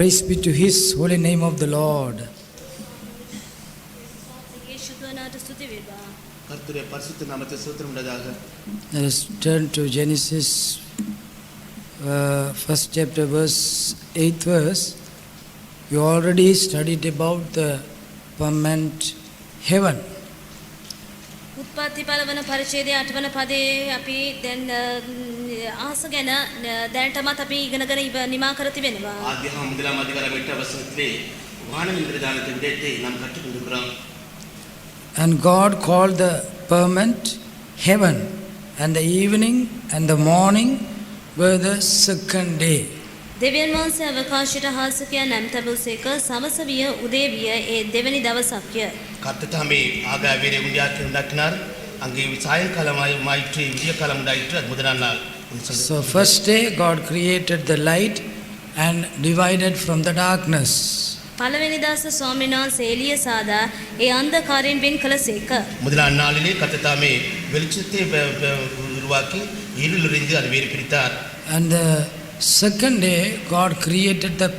Praise be to His holy name of the Lord. கர்த்தருடைய பரிசுத்த நாமத்துக்கு ஸ்தோத்திரம் உண்டாதாக. Let us turn to Genesis, first chapter, verse 8th verse. You already studied about the permanent heaven. උත්පත්ති පළවන පරිච්ඡේදයේ 8 වන පදයේ අපි දැන් ආස ගැන දැනටමත් අපි ඉගෙනගෙන නිමා කර තිබෙනවා. ஆதியாகமம் முதலாம் அதிகாரம் 8 வசனத்திலே வானம் என்கிற தானத்தின் விடயத்தை நாம் கற்றுக்கொண்டிருக்கிறோம். And God called the permanent heaven, and the evening and the morning were the second day. දෙවියන් වහන්සේ අවකාශයට හාස කියා නම් තබුසේක සවස විය උදේ විය ඒ දෙවැනි දවසක්ය. கர்த்தர் தாமே ஆகாயத்தை உண்டாக்கினார். அங்கே சாயங்காலமாயிற்று, விடியற்காலம் உண்டாயிற்று. அது முதலாம் நாள். So first day God created the light and divided from the darkness. පළවෙනි දවස ස්වාමීන් වහන්සේ එළිය සාදා ඒ අන්ධකාරයෙන් වෙන් කළසේක. முதலாம் நாளிலே கர்த்தர் தாமே வெளிச்சத்தை உருவாக்கி இருளிலிருந்து அதை வேறு பிரித்தார். And the second day God created the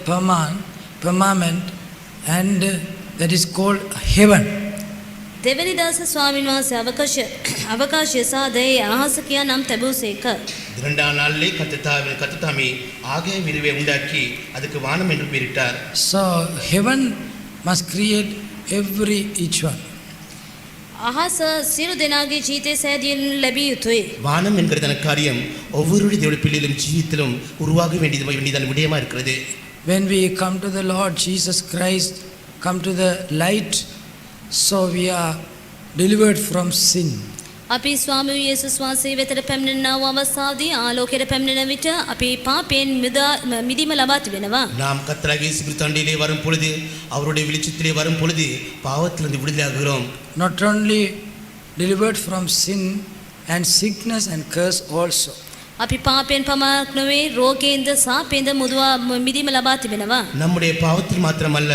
firmament, and that is called heaven. දෙවැනි දවස ස්වාමීන් වහන්සේ අවකාශය සාදා ඒ අහස කියා නම් තබුසේක. இரண்டாம் நாளிலே கர்த்தர் தாமே ஆகாய விரிவை உண்டாக்கி அதுக்கு வானம் என்று பெயரிட்டார். So heaven must create each one. අහස සියලු දෙනාගේ ජීවිතේ සෑදීන් ලැබිය යුතුයි. வானம் என்கிறதான காரியம் ஒவ்வொருடைய தேவனுடைய பிள்ளைகளும் ஜீவித்திலும் உருவாக வேண்டியதான விடயமா இருக்கிறது. When we come to the Lord Jesus Christ, come to the light, so we are delivered from sin. අපි ස්වාමී යේසුස් වහන්සේ වෙතට පැමිණෙනා වූ අවස්ථාවේදී ආලෝකයට පැමිණෙන විට අපි පාපයෙන් මිදීම ලබා තිබෙනවා. நாம் கர்த்தராகிய இயேசு கிறிஸ்துவிலே வரும் பொழுது, அவருடைய வெளிச்சத்திலே வரும் பொழுது பாவத்திலிருந்து விடுதலையாகிறோம். Not only delivered from sin and sickness and curse also. අපි පාපයෙන් පමණක් නොවේ රෝගයෙන්ද සාපයෙන්ද මිදීම ලබා තිබෙනවා. நம்முடைய பாவத்தில் மாத்திரமல்ல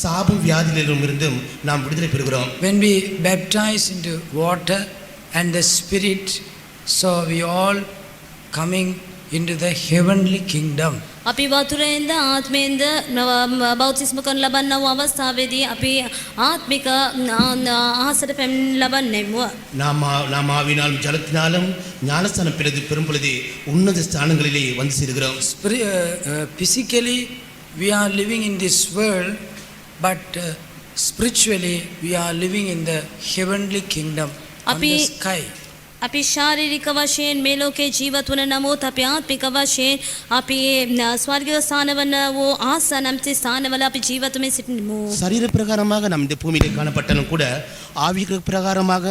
சாபம் வியாதிகளிலும் இருந்தும் நாம் விடுதலை பெறுகிறோம். When we baptize into water and the Spirit, so we all coming into the heavenly kingdom. අපි වතුරෙන්ද ආත්මයෙන්ද බෞතිස්ම කරන ලබන්නා වූ අවස්ථාවේදී අපි ආත්මික ආහසට පැමිණ ලබන්නේමුව. நாம் ஆவினாலும் ஜலத்தினாலும் ஞானஸ்தானம் பெறும் பொழுது உன்னத ஸ்தானங்களிலே வந்து சேருகிறோம். Physically we are living in this world, but spiritually we are living in the heavenly kingdom on the sky. අපි ශාරීරික වශයෙන් මේ ලෝකේ ජීවත් වන නමුත් අපි ආත්මික වශයෙන් අපි ස්වර්ගීය ස්ථානවල වූ ආසනම්ති ස්ථානවල අපි ජීවත් වෙමින් සිටිමු. சரீர பிரகாரமாக நாம் இந்த பூமியிலே காணப்பட்டாலும் கூட ஆவிக பிரகாரமாக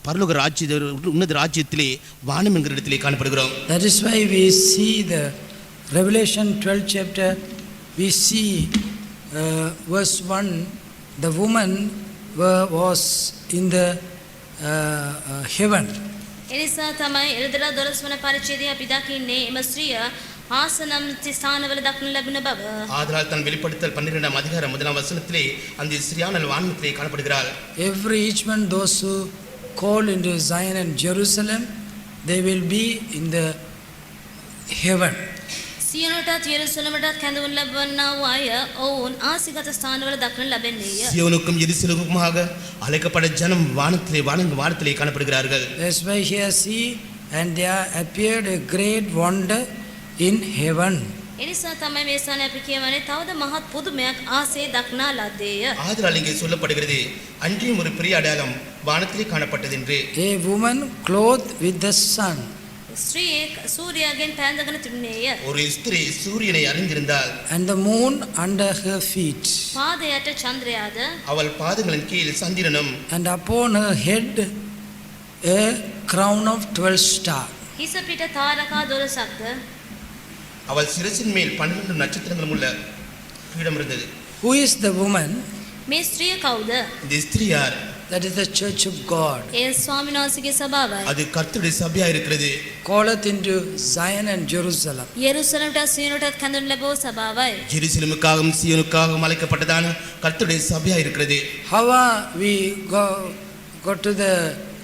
பரலோக ராஜ்ய உன்னத ராஜ்யத்திலே வானம் என்கிற இடத்திலே காணப்படுகிறோம். That is why we see the Revelation 12th chapter, we see verse 1, the woman was in the heaven. එනිසා තමයි එළදලා 12 වන පරිච්ඡේදයේ අපි දකින්නේ එම ස්ත්‍රිය ආසනම් ස්ථානවල දක්නු ලැබෙන බව. ஆதலால் தன் வெளிப்படுத்தல் 12ஆம் அதிகாரம் 1ஆம் வசனத்திலே அந்த ஸ்திரியானவள் வானத்திலே காணப்படுகிறாள். Each one, those who call into Zion and Jerusalem, they will be in the heaven. සියොනටත් යෙරුසලමටත් කැඳවුම් ලැබවන්නා වූ අය ඔවුන් ආසිගත ස්ථානවල දක්නු ලැබෙන්නේය. සියොනුக்கும் யெரூசலேமுக்குமாக அழைக்கப்பட்ட ஜனம் வானத்திலே காணப்படுகிறார்கள். That's why here see, and there appeared a great wonder in heaven. එනිසා තමයි මේ ස්ථානය අපි කියවනේ තවද මහත් පුදුමයක් ආසේ දක්නා ලද්දේය. ஆதலால் இங்கே சொல்லப்படுகிறது அன்றியும் ஒரு பெரிய அடையாளம் வானத்திலே காணப்பட்டது என்று. A woman clothed with the sun. ස්ත්‍රියෙක් සූර්යයෙන් පැන්දගෙන තිබුණේය. ஒரு ஸ்திரீ சூரியனை அறிந்திருந்தாள். And the moon under her feet. පාදයට චන්ද්‍රයාද அவள் பாதங்களின் கீழ் சந்திரனும். And upon her head a crown of 12 stars. හිස පිට තාරකා 12ක්ද அவள் சிரசின் மேல் 12 நட்சத்திரங்களும் உள்ள பீடம் இருந்தது. Who is the woman? මේ ස්ත්‍රිය කවුද? இந்த ஸ்திரீ யார்? That is the church of God. ඒ ස්වාමීන් වහන්සේගේ සභාවයි. அது கர்த்தருடைய சபையா இருக்கிறது. Calleth into Zion and Jerusalem. යෙරුසලමට සියොනටත් කැඳවුම් ලැබුව සභාවයි. ஜெருசலேமுக்காகவும் சீயோனுக்காகவும் அழைக்கப்பட்டதான கர்த்தருடைய சபையா இருக்கிறது. How we go to the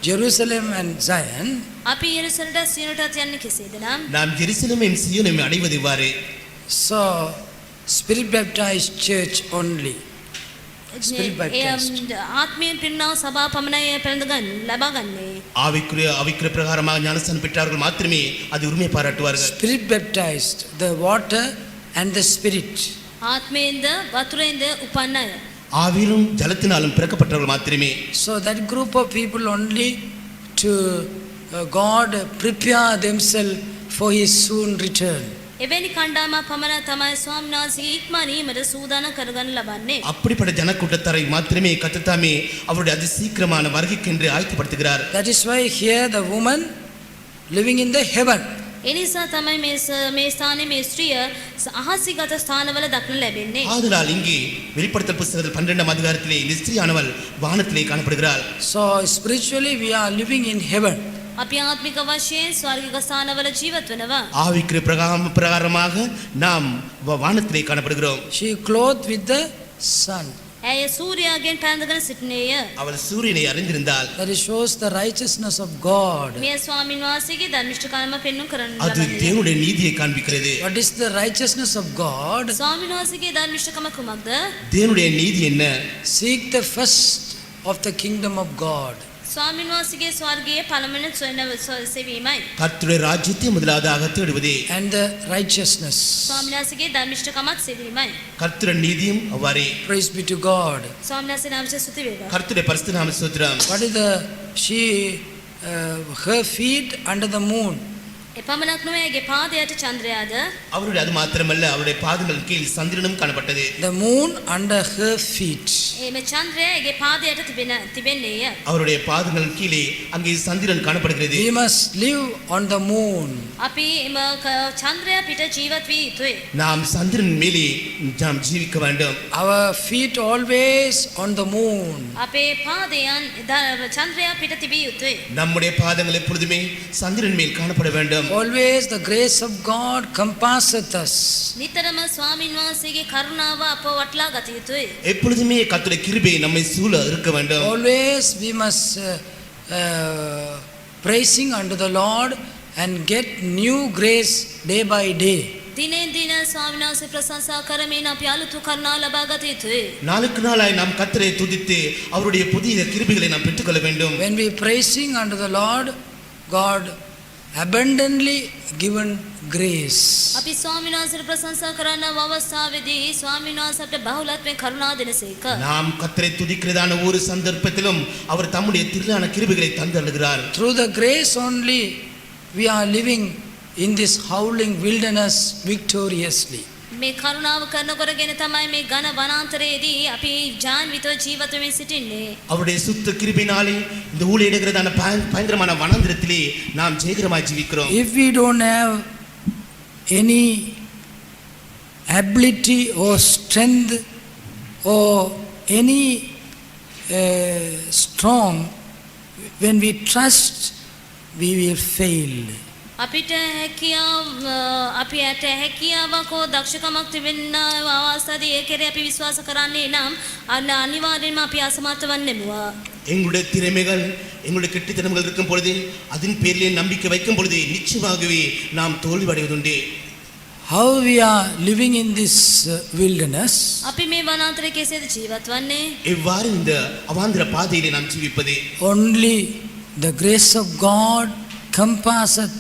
Jerusalem and Zion? අපි යෙරුසලමට සියොනටත් යන්නේ කෙසේද නම්? நாம் ஜெருசலேமையும் சீயோனையும் அடைவது இவ்வாறு. So spirit baptized church only. Spirit baptized. ආත්මයෙන් පිරුණා සභා පමණයි පැළඳගන්න ලබාගන්නේ. ஆவிக்குரிய பிரகாரமாக ஞானஸ்தானம் பெற்றவர்கள் மாத்திரமே அது உரிமை பாராட்டுவார்கள். Spirit baptized, the water and the spirit. ආත්මයෙන්ද වතුරෙන්ද උපන්න අය. ஆவியிலும் ஜலத்தினாலும் பிறக்கப்பட்டவர்கள் மாத்திரமே. So that group of people only to God prepare themselves for his soon return. එවැනි කණ්ඩායමක් පමණ තමයි ස්වාමීන් වහන්සේගේ ඉක්මනීමට සූදානම් කරගන්න ලබන්නේ. அப்படிப்பட்ட ஜனக்கூட்டத்தாரை மாத்திரமே கர்த்தர் தாமே அவருடைய அதிசீக்கிரமான வருகைக்கென்று ஆயத்தப்படுத்துகிறார். That is why here the woman living in the heaven. එනිසා තමයි මේ ස්ථානයේ මේ ස්ත්‍රිය අහසිගත ස්ථානවල දක්න ලැබෙන්නේ. ஆதலால் இங்கே வெளிப்படுத்தல் புத்தகத்தில் 12ஆம் அதிகாரத்திலே இந்த ஸ்திரீயானவள் வானத்திலே காணப்படுகிறாள். So spiritually we are living in heaven. අපි ආත්මික වශයෙන් ස්වර්ගික ස්ථානවල ජීවත් වෙනවා. ஆவிக்குரிய பிரகாரமாக நாம் வானத்திலே காணப்படுகிறோம். She clothed with the sun. ඇය සූර්යාගෙන් පැඳගෙන සිටිනේය. அவள் சூரியனை அறிந்திருந்தாள். That it shows the righteousness of God. මේ ස්වාමීන් වහන්සේගේ ධර්මිෂ්ඨකම පෙන්වු කරන්න அது ලබන්නේ. தேவனுடைய நீதியை காண்பிக்கிறது. What is the righteousness of God? ස්වාමීන් වහන්සේගේ ධර්මිෂ්ඨකම කුමක්ද? தேவனுடைய நீதி என்ன? Seek the first of the kingdom of God. ස්වාමීන් වහන්සේගේ ස්වර්ගයේ පළමුවෙනි සෙවීමයි. கர்த்தருடைய ராஜ்யத்தை முதலாவதாக தேடுவதே. And the righteousness. ස්වාමීන් වහන්සේගේ ධර්මිෂ්ඨකමත් සෙවීමයි. கர்த்தருடைய நீதியும் அவ்வாறே. Praise be to God. ස්වාමීන් වහන්සේ නාමයෙන් ස්තුති වේවා. கர்த்தருடைய பரிசுத்த நாம ஸ்தோத்திரம். What is the her feet under the moon? එපමණක් නොවේ ඇගේ පාදයට චන්ද්‍රයාද அவருடைய அது மாத்திரமல்ல அவருடைய பாதங்கள் கீழ் சந்திரனும் காணப்பட்டது. The moon under her feet. එමෙ චන්ද්‍රය ඇගේ පාදයට තිබෙන්නේය. அவருடைய பாதங்கள் கீழே அங்கே சந்திரன் காணப்படுகிறது. We must live on the moon. අපි එම චන්ද්‍රය පිට ජීවත් වී යුතුයි. நாம் சந்திரன் மேலே நாம் ஜீவிக்க வேண்டும். Our feet always on the moon. අපේ පාදයන් චන්ද්‍රය පිට තිබිය යුතුයි. நம்முடைய பாதங்கள் எப்பொழுதுமே சந்திரன் மேல் காணப்பட வேண்டும். Always the grace of God compasseth us. නිතරම ස්වාමීන් වහන්සේගේ කරුණාව අපව වටලා ගත යුතුයි. எப்பொழுதுமே கர்த்தருடைய கிருபை நம்மை சூழ இருக்க வேண்டும். Always we must praising unto the Lord and get new grace day by day. දිනෙන් දින ස්වාමීන් වහන්සේ ප්‍රශංසා කරමින් අපි අලුත් කරුණාව ලබා ගත යුතුයි. நாளுக்கு நாளாய் நாம் கர்த்தரை துதித்து அவருடைய புதிய கிருபைகளை நாம் பெற்றுக்கொள்ள வேண்டும். When we praising unto the Lord, God abundantly given grace. අපි ස්වාමීන් වහන්සේට ප්‍රශංසා කරන අවස්ථාවේදී ස්වාමීන් වහන්සේ අපට බහුලත්වයෙන් කරුණාව දෙනසේක. நாம் கர்த்தரை துதிக்கிறதான ஒரு சந்தர்ப்பத்திலும் அவர் தம்முடைய திரளான கிருபைகளை தந்தருளுகிறார். Through the grace only we are living in this howling wilderness victoriously. මේ කරුණාව කරනකොටගෙන තමයි මේ ඝන වනාන්තරයේදී අපි ජාන්විතව ජීවත් වෙමින් සිටින්නේ. அவருடைய சுத்த கிருபையினாலே இந்த ஊழியடுகிறதான பயங்கரமான வனாந்திரத்திலே நாம் ஜெயகரமாய் ஜீவிக்கிறோம். If we don't have any ability or strength or any strong, when we trust, we will fail. අපිට අපි ඇට හැකියාවක් හෝ දක්ෂකමක් තිබෙන අවස්ථාවේ ඒ කෙරේ අපි විශ්වාස කරන්නේ නම් අනිවාර්යෙන්ම අපි අසමර්ථ වන්නෙමුවා. எங்களுடைய திறமைகள் எங்களுடைய கெட்டித்தனங்கள் இருக்கும் பொழுது அதன் பேரிலே நம்பிக்கை வைக்கும் பொழுது நிச்சயமாகவே நாம் தோல்வி அடைவதுண்டு. How we are living in this wilderness? අපි මේ වනාන්තරයේ කෙසේද ජීවත් වන්නේ? எவ்வாறு இந்த அவாந்திர பாதையிலே நாம் ஜீவிப்பது? Only the grace of God compasseth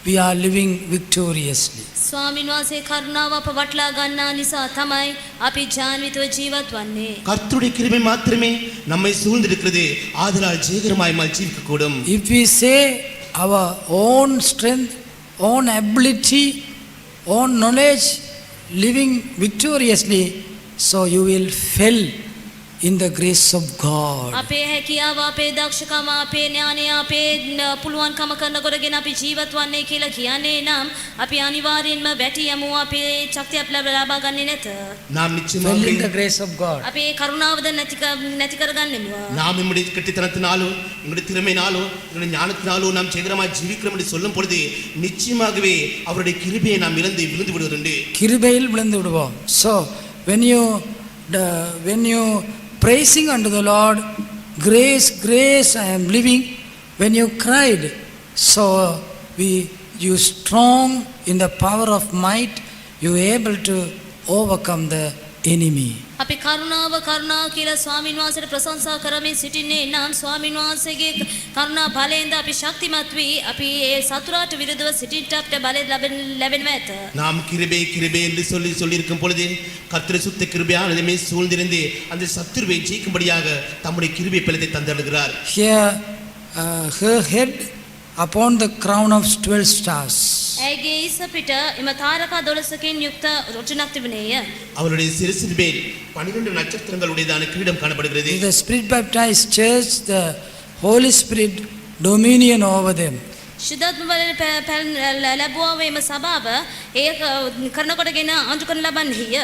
we are living victoriously. ස්වාමීන් වහන්සේ කරුණාව අප වටලා ගන්නා නිසා තමයි අපි ජාන්විතව ජීවත් වන්නේ. கர்த்தருடைய கிருபை மாத்திரமே நம்மை சூழ்ந்திருக்கிறது. ஆதலால் ஜெயகரமாய் நாம் ஜீவிக்க கூடும். If we say our own strength, own ability, own knowledge, living victoriously, so you will fail in the grace of God. අපේ හැකියාව අපේ දක්ෂකම අපේ ඥානය අපේ පුළුවන්කම කරනකොටගෙන අපි ජීවත් වන්නේ කියලා කියන්නේ නම් අපි අනිවාර්යෙන්ම වැටි යමු අපේ ශක්තිය අපිට ලබා ගන්නේ නැත. நாம் Fail நிச்சயமாக in the grace of God. අපි ඒ කරුණාවද නැති කරගන්නෙමුවා. நாம் நம்முடைய கெட்டித்தனத்தினாலோ நம்முடைய திறமையினாலோ நம்முடைய ஞானத்தினாலோ நாம் ஜெயகரமாய் ஜீவிக்கிறோம் என்று சொல்லும் பொழுது நிச்சயமாகவே அவருடைய கிருபையை நாம் இழந்து விழுந்து விடுவதுண்டு. கிருபையில் விழுந்து விடுவோம். So when you praising unto the Lord, grace, grace, I am living. When you cried, so you strong in the power of might, you able to overcome the enemy. අපි කරුණාව කියලා ස්වාමීන් වහන්සේට ප්‍රශංසා කරමින් සිටින්නේ නම් ස්වාමීන් වහන්සේගේ කරුණා බලයෙන්ද අපි ශක්තිමත් වී අපි ඒ සතුරාට විරුද්ධව සිටින්නට අපට බලය ලැබෙනවා ඇත. நாம் கிருபை என்று சொல்லி இருக்கும் பொழுது கர்த்தர் சுத்த கிருபையானது மே சூழ்ந்திருந்து அந்த சத்துருவை ஜெயிக்கும்படியாக தம்முடைய கிருபை பலத்தை தந்தருளுகிறார். Here her head upon the crown of 12 stars. ඇගේ ඉස පිට එම තාරකා 12කින් යුක්ත රොටුනක් තිබුණේය. அவருடைய சிரசின் மேல் 12 நட்சத்திரங்களுடையதான கிரீடம் காணப்படுகிறது. The Spirit baptized church, the Holy Spirit dominion over them. ශුද්ධාත්ම බලයෙන් ලැබුවා වේම සභාව ඒ කරනකොටගෙන අඳු කරන ලබන්නේය.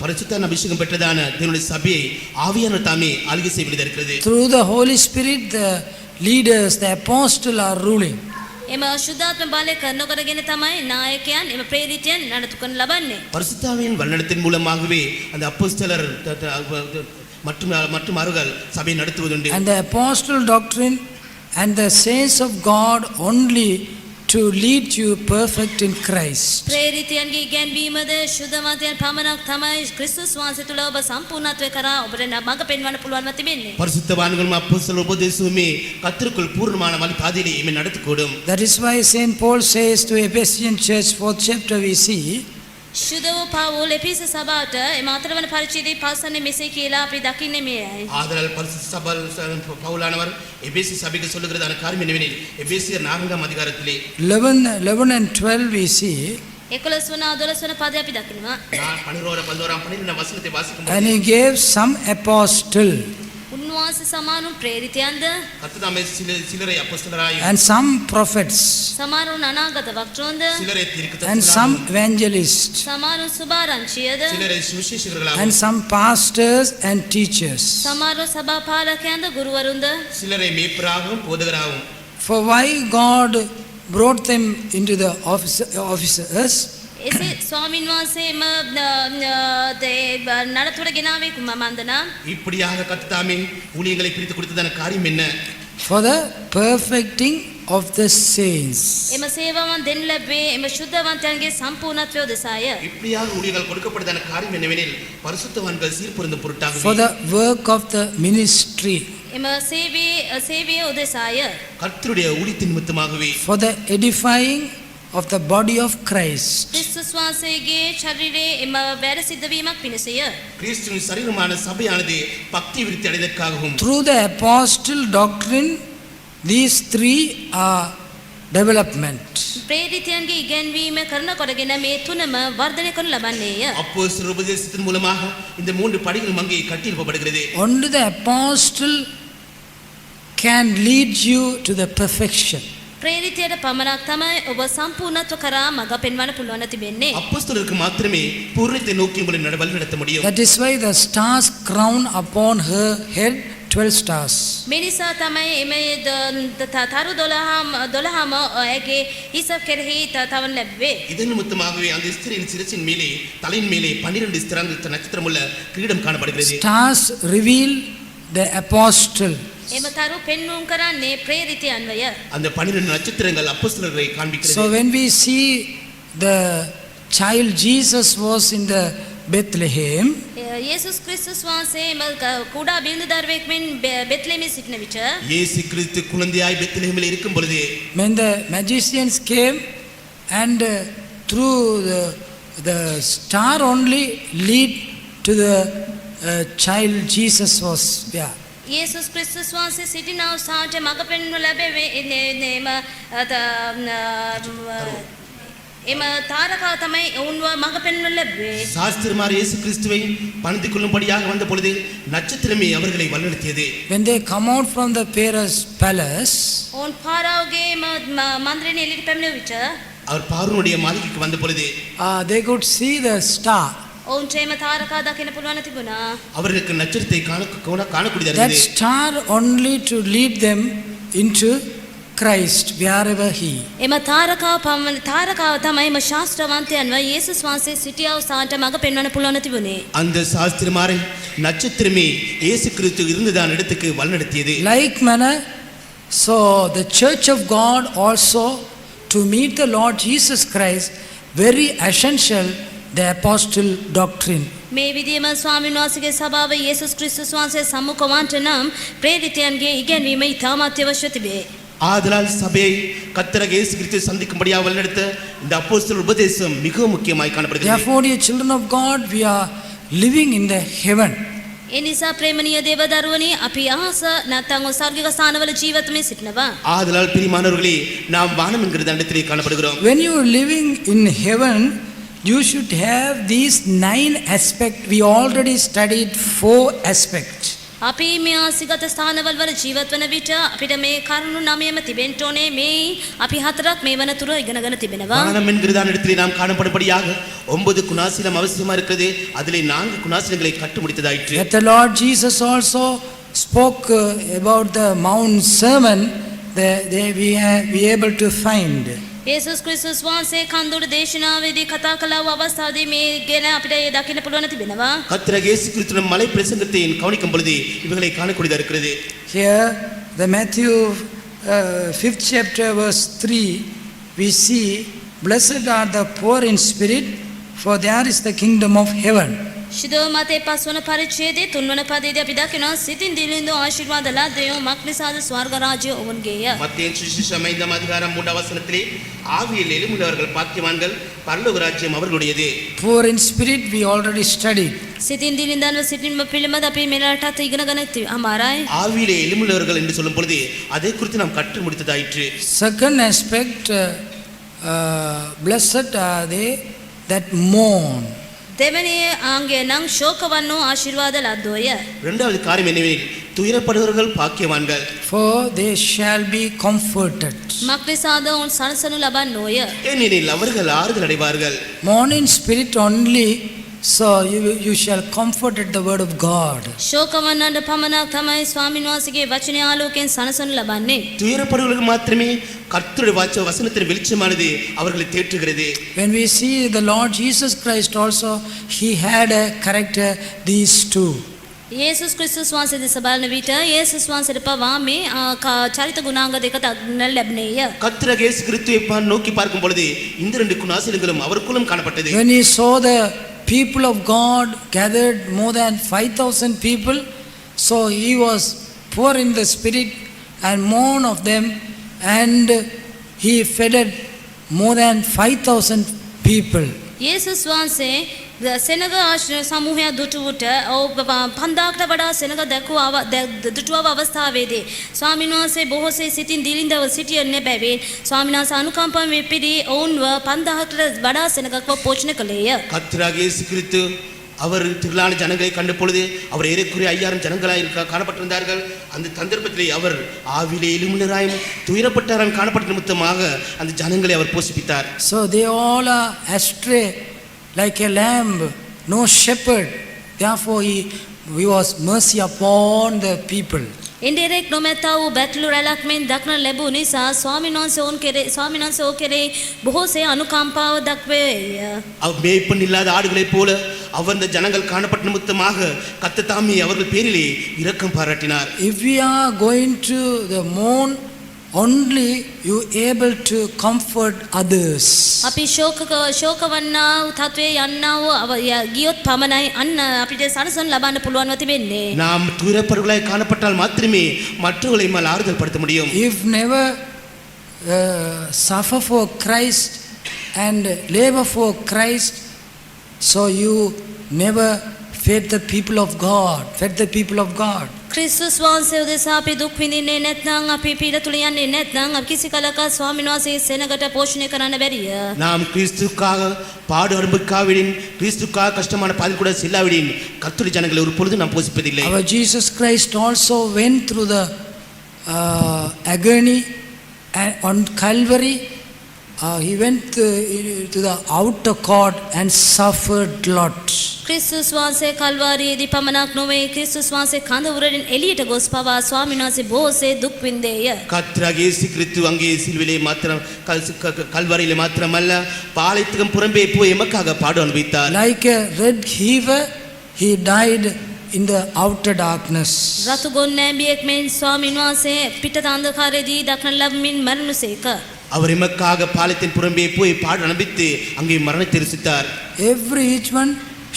பரிசுத்த அபிஷேகம் பெற்றதான தேவனுடைய சபையை ஆவியானவர் தாமே ஆளுகை செய்து இருக்கிறது. Through the Holy Spirit, the leaders, the apostles are ruling. එම ශුද්ධාත්ම බලය කරනකොටගෙන තමයි නායකයන් එම ප්‍රේරිතයන් නඩත්තු කරන ලබන්නේ. பரிசுத்தாவின் வழிநடத்தின் மூலமாகவே அந்த அப்போஸ்தலர் மற்றும் அவர்கள் சபையை நடத்துவதுண்டு. And the apostle doctrine and the saints of God only to lead you perfect in Christ. ප්‍රේරිතයන්ගේ ඉගැන්වීමද ශුද්ධමතයන් පමණක් තමයි ක්‍රිස්තුස් වහන්සේ තුළ ඔබ සම්පූර්ණත්වය කරා ඔබට මඟ පෙන්වන්න පුළුවන්ව තිබෙන්නේ. பரிசுத்தவான்களும் அப்போஸ்தலர் உபதேசமுமே கர்த்தருக்குள் பூர்ணமான வழி பாதையிலே இமை நடத்தக்கூடும். That is why Saint Paul says to Ephesian church, 4th chapter we see, ශුද්ධ වූ පවුල් එපිස සභාවට එම අතරවන පරිච්ඡේදයේ පස්සන්නේ මෙසේ කියලා අපි දකින්නේ මේයි. ஆதலால் பரிசுத்த சபை பவுலானவர் எபேசிய சபைக்கு சொல்லுகிறதான காரியம் என்னவெனில் எபேசியர் 4ஆம் அதிகாரத்திலே 11 and 12 we see, 11 වන 12 වන පදය අපි දකිනවා. 12 வசனத்தை வாசிக்கும் and he gave some apostle උන්වහන්සේ සමානුන් ප්‍රේරිතයන්ද கர்த்தர் தாமே சிலரை அப்போஸ்தலராயும் and some prophets සමානුන් අනාගත වක්තෘන්ද சிலரை and தீர்க்கதரிசிகளாயும் some evangelists සමානුන් සුභාරංචියද சிலரை சுவிசேஷகர்களாயும் and some pastors and teachers. සමානුන් සභාපාලකයන්ද ගුරුවරුන්ද சிலரை மேய்ப்பராகவும் போதகராகவும். For why God brought them into the offices? එසේ ස්වාමින් වහන්සේම නඩත්තුවට ගෙනාවේ කුමන්ද නම් இப்படியாக கர்த்தர் தாமே ஊழியங்களை பிரித்து கொடுத்ததான காரியம் என்ன? For the perfecting of the saints. එම සේවාවන් දෙන්න ලැබුවේ එම ශුද්ධවන්තයන්ගේ සම්පූර්ණත්වය උදෙසාය. இப்படியாக ஊழியர்கள் கொடுக்கப்பட்டதான காரியம் என்னவெனில் பரிசுத்தவான்கள் சீர்பொருந்தும் பொருட்டாக For the work of the ministry. එම සේවය උදෙසාය. கர்த்தருடைய ஊழியத்தின் நிமித்தமாகவே. For the edifying of the body of Christ. ක්‍රිස්තුස් වහන්සේගේ ශරීරයේ එම වැඩ සිද්ධ වීමක් පිණිසය. கிறிஸ்துவின் சரீரமான சபையானது பக்தி விருத்தி அடைவதற்காகவும். Through the apostle doctrine, these three are development. ප්‍රේරිතයන්ගේ ඉගැන්වීම කරනකොටගෙන මේ තුනම වර්ධනය කරනු ලබන්නේය. அப்போஸ்தலர் உபதேசத்தின் மூலமாக இந்த 3 படிகளும் அங்கே கட்டியிருக்கப்படுகிறது. Only the apostle can lead you to the perfection. ප්‍රේරිතයට පමණක් තමයි ඔබ සම්පූර්ණත්ව කරා මඟ පෙන්වන්න පුළුවන් තිබෙන්නේ. அப்போஸ்தலருக்கு மாத்திரமே பூரணத்தை நோக்கி உங்களை வழிநடத்த முடியும். That is why the stars crown upon her head 12 stars. මේ නිසා තමයි එමේ තරු 12ම ඇගේ හිස කෙරෙහි තවන ලැබුවේ. இதன் நிமித்தமாகவே அந்த ஸ்திரீயின் சிரசின் மேலே தலையின் மேலே 12 ஸ்திரங்கள் நட்சத்திரமுள்ள கிரீடம் காணப்படுகிறது. Stars reveal the apostle. එම තරු පෙන්වුම් කරන්නේ ප්‍රේරිතයන්වය. அந்த 12 நட்சத்திரங்கள் அப்போஸ்தலரை காண்பிக்கிறது. So when we see the child Jesus was in the Bethlehem, යේසුස් ක්‍රිස්තුස් වහන්සේ කුඩා බිඳු දරුවෙක් මෙන් බෙත්ලෙහෙමේ සිටින විට இயேசு கிறிஸ்து குழந்தையாய் பெத்லெஹேமில் இருக்கும் பொழுது when the magicians came and through the star only lead to the child Jesus was there. යේසුස් ක්‍රිස්තුස් වහන්සේ සිටින අවස්ථාවට මඟ පෙන්වනු ලැබෙවේ එම තාරකාව තමයි ඔවුන්ව මඟ පෙන්වනු ලැබුවේ. சாஸ்திரமார் இயேசு கிறிஸ்துவை பணிந்து கொள்ளும்படியாக வந்த பொழுது நட்சத்திரமே அவர்களை வழிநடத்தியது. When they come out from the Pharaoh's palace, ඔවුන් පාරාවගේ මන්දිරයෙන් එළියට පැමිණෙන විට அவர் பார்வோனுடைய மாளிகைக்கு வந்த பொழுது they could see the star. ඔවුන්ට එම තාරකා දකින්න පුළුවන් තිබුණා. அவர்களுக்கு நட்சத்திரத்தை காணக்கூடியதாக That இருந்தது. star only to lead them into Christ wherever he. එම තාරකාව තමයි එම ශාස්ත්‍රවන්තයන්ව යේසුස් වහන්සේ සිටිය අවස්ථාවට මඟ පෙන්වන්න පුළුවන් තිබුණේ. அந்த சாஸ்திரமாரை நட்சத்திரமே இயேசு கிறிஸ்து இருந்ததான இடத்துக்கு வழிநடத்தியது. Like manner, so the church of God also to meet the Lord Jesus Christ, very essential the apostle doctrine. මේ විදිහම ස්වාමීන් වහන්සේගේ සභාව යේසුස් ක්‍රිස්තුස් වහන්සේ සම්මුඛවන්ට නම් ප්‍රේරිතයන්ගේ ඉගැන්වීම ඉතාමත් අවශ්‍ය තිබේ. ஆதலால் சபையை கர்த்தராகிய இயேசு கிறிஸ்துவை சந்திக்கும்படியாக வழிநடத்த இந்த அப்போஸ்தலர் உபதேசம் மிகவும் முக்கியமாய் காணப்படுகிறது. Therefore, dear children of God, we are living in the heaven. ඒ නිසා ප්‍රේමණීය දේවදරුවනි අපි අහස නැත්නම් උසර්ගික ස්ථානවල ජීවත් මේ සිටිනවා. ஆதலால் பிரியமானவர்களே நாம் வானம் என்கிற தண்டத்திலே காணப்படுகிறோம். When you are living in heaven, you should have these 9 aspects. We already studied 4 aspects. අපි මේ ආසිගත ස්ථානවල වල ජීවත් වන විට අපිට මේ කරුණු 9ම තිබෙන්න ඕනේ. මේ අපි 4ක් මේ වනතුරු ඉගෙනගෙන තිබෙනවා. வானம் என்கிற தண்டத்திலே நாம் காணப்படும்படியாக 9 குணாசீலம் அவசியமா இருக்கிறது. அதிலே 4 குணாசீலங்களை கட்டு முடித்ததாயிற்று. That the Lord Jesus also spoke about the Mount Sermon, we are able to find. යේසුස් ක්‍රිස්තුස් වහන්සේ කන්දුඩ දේශනාවේදී කතා කළ අවස්ථාවේදී මේ ගැන අපිට දකින්න පුළුවන් තිබෙනවා. கர்த்தராகிய இயேசு கிறிஸ்துவின் மலை பிரசங்கத்தை கவனிக்கும் பொழுது இவைகளை காணக்கூடியதா இருக்கிறது. Here, the Matthew 5th chapter verse 3, we see, blessed are the poor in spirit, for there is the kingdom of heaven. ශිදෝ මතේ 5 වන පරිච්ඡේදයේ 3 වන පදයේදී අපි දකිනවා සිතින් දිලින්දෝ ආශිර්වාද ලද්දයෝ මක්නිසාද ස්වර්ග රාජ්‍ය ඔවුන්ගේය. மத்தேயு சுவிசேஷம் 5ஆம் அதிகாரம் 3ஆம் வசனத்திலே ஆவியில் எளிமையுள்ளவர்கள் பாக்கியவான்கள் பரலோக ராஜ்யம் அவர்களுடையது. Poor in spirit, we already studied. සිතින් දිලින්දන්ව සිටින්ම පිළිමද අපි මෙලටත් ඉගෙනගෙන අමාරයි. ஆவியிலே எளிமையுள்ளவர்கள் என்று சொல்லும் பொழுது அதை குறித்து நாம் கற்று முடித்ததாயிற்று. Second aspect, blessed are they that mourn. දෙවැනි ආංගය නම් ශෝකවන්නෝ ආශිර්වාද ලද්දෝය. இரண்டாவது காரியம் என்னவெனில் துயரப்படுபவர்கள் பாக்கியவான்கள். For they shall be comforted. මක්නිසාද ඔවුන් සනසනු ලබන්නෝය. ஏனெனில் அவர்கள் ஆறுதல் அடைவார்கள். Mourn in spirit only, so you shall comfort at the word of God. ශෝකවන්නන්ට පමණක් තමයි ස්වාමීන් වහන්සේගේ වචනය ආලෝකයෙන් සනසනු ලබන්නේ. துயரப்படுபவர்கள் மாத்திரமே கர்த்தருடைய வசனத்தின் வெளிச்சமானது அவர்களை தேற்றுகிறது. When we see the Lord Jesus Christ also, he had a character, these two. යේසුස් ක්‍රිස්තුස් වහන්සේ දෙස බලන විට යේසුස් වහන්සේට පවා මේ චරිත ගුණාංග දෙක දක්නට ලැබුණේය. கர்த்தராகிய இயேசு கிறிஸ்துவை நோக்கி பார்க்கும் பொழுது இந்த 2 குணாசீலங்களும் அவருக்குள்ளும் காணப்பட்டது. When he saw the people of God gathered, more than 5,000 people, so he was poor in the spirit and mourned of them, and he fed more than 5,000 people. යේසුස් වහන්සේ සෙනග සමූහය දුටුවට 5000කට වඩා සෙනග දුටුව අවස්ථාවේදී ස්වාමීන් වහන්සේ බොහෝසේ සිතින් දිලින්දව සිටියන්නේ බැවින් ස්වාමීන් වහන්සේ අනුකම්පාවෙන් පිළි ඔවුන්ව 5000කට වඩා සෙනගක්ව පෝෂණය කළේය. கர்த்தராகிய இயேசு கிறிஸ்து அவர் திரளான ஜனங்களை கண்ட பொழுது அவர் ஏறக்குறைய 5000 ஜனங்களாய் காணப்பட்டிருந்தார்கள். அந்த சந்தர்ப்பத்திலே அவர் ஆவிலே எளிமையுள்ளவராயும் துயரப்பட்டாராயும் காணப்பட்ட நிமித்தமாக அந்த ஜனங்களை அவர் போஷிப்பித்தார். So they all are astray like a lamb, no shepherd. Therefore he was mercy upon the people. ඉන්දිරෙක් නොමැතා වූ බැටළු රැලක් මෙන් දක්න ලැබූ නිසා ස්වාමීන් වහන්සේ ඔවුන් කෙරෙහි බොහෝසේ අනුකම්පාව දක්වේය. அவர் மேய்ப்பன் இல்லாத ஆடுகளைப் போல அவர் அந்த ஜனங்கள் காணப்பட்ட நிமித்தமாக கர்த்தர் தாமே அவர்கள் பேரிலே இரக்கம் பாராட்டினார். If we are going to the mourn, only you able to comfort others. අපි ශෝකවන්නා වූ තත්වයේ යන්නා වූ ගියොත් පමණයි අන්න අපිට සනසන ලබන්න පුළුවන්ව තිබෙන්නේ. நாம் துயரப்படுவர்களாய் காணப்பட்டால் மாத்திரமே மற்றவர்களை மேல் ஆறுதல் படுத்த முடியும். If never suffer for Christ and labor for Christ, so you never fed the people of God. ක්‍රිස්තුස් වහන්සේ උදෙසා අපි දුක් විඳින්නේ නැත්නම් අපි පීඩ තුල යන්නේ නැත්නම් අපි කිසි කලක ස්වාමීන් වහන්සේ සෙනගට පෝෂණය කරන්න බැරිය. நாம் கிறிஸ்துக்காக பாடு அனுபவிக்காவிடின் கிறிஸ்துக்காக கஷ்டமான பாதையில் கூட செல்லாவிடின் கர்த்தருடைய ஜனங்களை ஒரு பொழுது நாம் போஷிப்பதில்லை. Our Jesus Christ also went through the agony on Calvary. He went to the outer court and suffered lot. ක්‍රිස්තුස් වහන්සේ කල්වාරියේදී පමණක් නොවේ ක්‍රිස්තුස් වහන්සේ කඳ උරෙන් එළියට ගොස් පවා ස්වාමීන් වහන්සේ බොහෝසේ දුක් විඳේය. கர்த்தராகிய இயேசு கிறிஸ்து அங்கே சிலுவையிலே மாத்திரம் கல்வாரியிலே மாத்திரமல்ல பாளையத்துக்கு புறம்பே போய் எமக்காக பாடு அனுபவித்தார். Like a red heifer, he died in the outer darkness. රතු ගොන් නැඹියෙක් මෙන් ස්වාමීන් වහන්සේ පිටත අන්ධකාරයේදී දක්න ලැබමින් මරණසේක. அவர் எமக்காக பாலத்தின் புறம்பே போய் பாட அனுப்பித்து அங்கே மரணத்தை ருசித்தார். Each one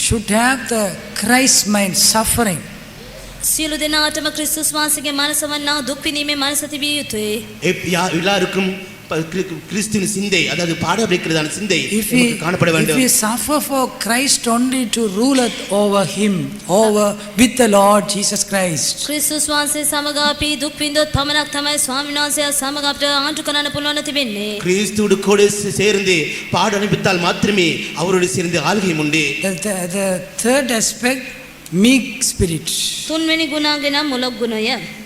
should have the Christ mind, suffering. සියලු දෙනාටම ක්‍රිස්තුස් වහන්සේගේ මනස වන්නා දුක් විඳීමේ මනස තිබිය යුතුයි. எல்லாருக்கும் கிறிஸ்துவின் சிந்தை, அதாவது பாடப்படுகிறதான சிந்தை If காணப்பட வேண்டும். we suffer for Christ only to rule over him, over with the Lord Jesus Christ. ක්‍රිස්තුස් වහන්සේ සමග අපි දුක් විඳොත් පමණක් තමයි ස්වාමීන් වහන්සේ සමග අපිට ආණ්ඩු කරන්න පුළුවන් තිබෙන්නේ. கிறிஸ்துவோடு கூட சேர்ந்து பாட அனுப்பித்தால் மாத்திரமே அவரோடு சேர்ந்து ஆளுகை உண்டு. The third aspect, meek spirit. තුන්වෙනි ගුණාංගය නම් මුලක් ගුණය.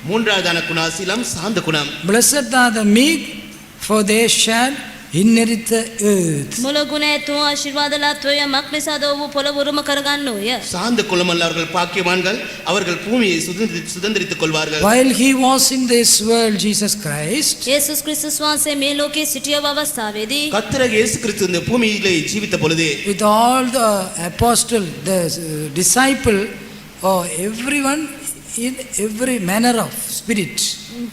மூன்றாவதான குணாசீலம் சாந்த குணம். Blessed are the meek, for they shall inherit the earth. මුල ගුණ ඇතුව ආශිර්වාද ලත්වය මක් නිසාද ඔහු පොළව උරුම කරගන්නෝය. சாந்த குணமல்லவர்கள் பாக்கியவான்கள், அவர்கள் பூமியை சுதந்திரித்துக் கொள்வார்கள். While he was in this world, Jesus Christ, යේසුස් ක්‍රිස්තුස් වහන්සේ මේ ලෝකයේ සිටිය අවස්ථාවේදී கர்த்தராகிய இயேசு கிறிஸ்து இந்த பூமியிலே ஜீவித்த பொழுது with all the apostle, the disciple, or everyone in every manner of spirit.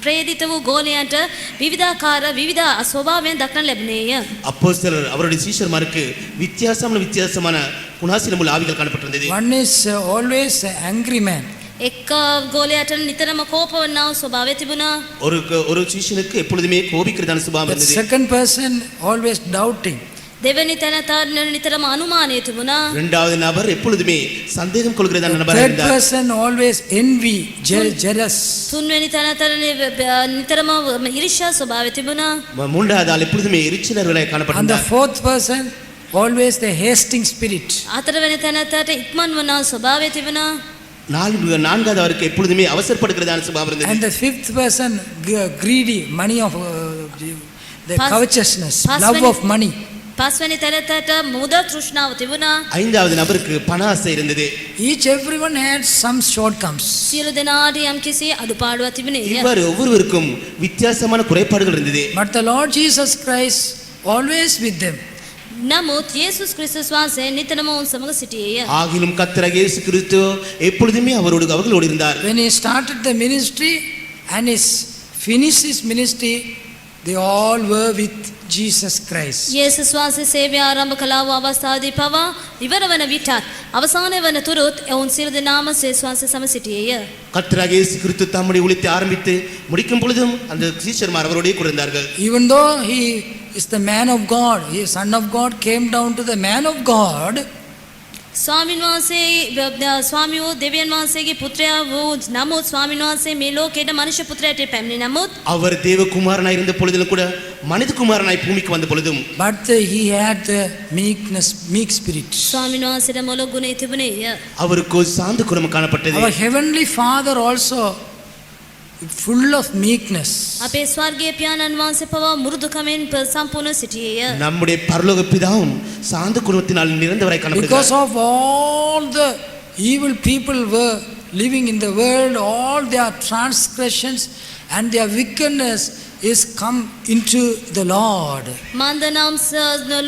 ප්‍රේරිත වූ ගෝලයන්ට විවිධාකාර විවිධ ස්වභාවයන් දක්නට ලැබුණේය. அப்போஸ்தலர் அவருடைய சீஷர்மாருக்கு வித்தியாசமான குணாசீலம் உள்ள ஆவிகள் காணப்பட்டிருந்தது. One is always an angry man. එක් ගෝලයට නිතරම කෝප වන්නා වූ ස්වභාවය තිබුණා. ஒரு சீஷனுக்கு எப்பொழுதுமே கோபிக்கிறதான சுபாவம் The இருந்தது. second person always doubting. දෙවැනි තැනට නිතරම අනුමානය තිබුණා. இரண்டாவது நபர் எப்பொழுதுமே சந்தேகம் கொள்கிறதான நபராக Third இருந்தார். person always envy, jealous. තුන්වැනි තැනට නිතරම ඊර්ෂ්‍යා ස්වභාවය තිබුණා. மூன்றாவது ஆள் எப்பொழுதுமே எரிச்சலர்களாக And the காணப்பட்டார். fourth person always the hasting spirit. හතරවැනි තැනට ඉක්මන් වනා ස්වභාවය තිබුණා. நான்காவது அவருக்கு எப்பொழுதுமே அவசரப்படுகிறதான சுபாவம் இருந்தது. And the fifth person greedy, money of the covetousness, love of money. පස්වැනි තැනට මුදල් තෘෂ්ණාව තිබුණා. ஐந்தாவது நபருக்கு பண ஆசை இருந்தது. Everyone had some shortcomings. සියලු දෙනාට යම්කිසි අඩුපාඩුවක් තිබුණේය. இவ்வாறு ஒவ்வொருவருக்கும் வித்தியாசமான குறைபாடுகள் இருந்தது. But the Lord Jesus Christ always with them. නමුත් යේසුස් ක්‍රිස්තුස් වහන්සේ නිතරම උන් සමග සිටියේය. ஆகிலும் கர்த்தராகிய இயேசு கிறிஸ்து எப்பொழுதுமே அவர்களோடு இருந்தார். When he started the ministry and finished his ministry, they all were with Jesus Christ. යේසුස් වහන්සේ සේවය ආරම්භ කළා වූ අවස්ථාවේදී පවා ඉවර වන විටත් අවසානයේ වන තුරුත් ඔවුන් සියලු දෙනාම යේසුස් වහන්සේ සමග සිටියේය. கர்த்தராகிய இயேசு கிறிஸ்து தம்முடைய ஊழியத்தை ஆரம்பித்து முடிக்கும் பொழுதும் அந்த சீஷர்மார் அவரோடே கூட இருந்தார்கள். Even though he is the man of God, he is son of God, came down to the man of God. ස්වාමීන් වහන්සේ ස්වාමී වූ දෙවියන් වහන්සේගේ පුත්‍රයා වූ නමුත් ස්වාමීන් වහන්සේ මේ ලෝකයට මනුෂ්‍ය පුත්‍රයාට පැමිණි නමුත් அவர் தேவகுமாரனாய் இருந்த பொழுதிலும் கூட மனித குமாரனாய் பூமிக்கு வந்த பொழுதும் But he had the meek spirit. ස්වාමීන් වහන්සේට මොළ ගුණය තිබුණේය. அவருக்கு ஒரு சாந்த குணம் காணப்பட்டது. Our heavenly Father also full of meekness. අපේ ස්වර්ගීය පියාණන් වහන්සේ පවා මෘදුකමෙන් සම්පූර්ණ සිටියේය. நம்முடைய பரலோக பிதாவும் சாந்த குணத்தினால் நிறைந்தவராய் Because காணப்படுகிறார். of all the evil people were living in the world, all their transgressions and their wickedness is come into the Lord. මන්දනම්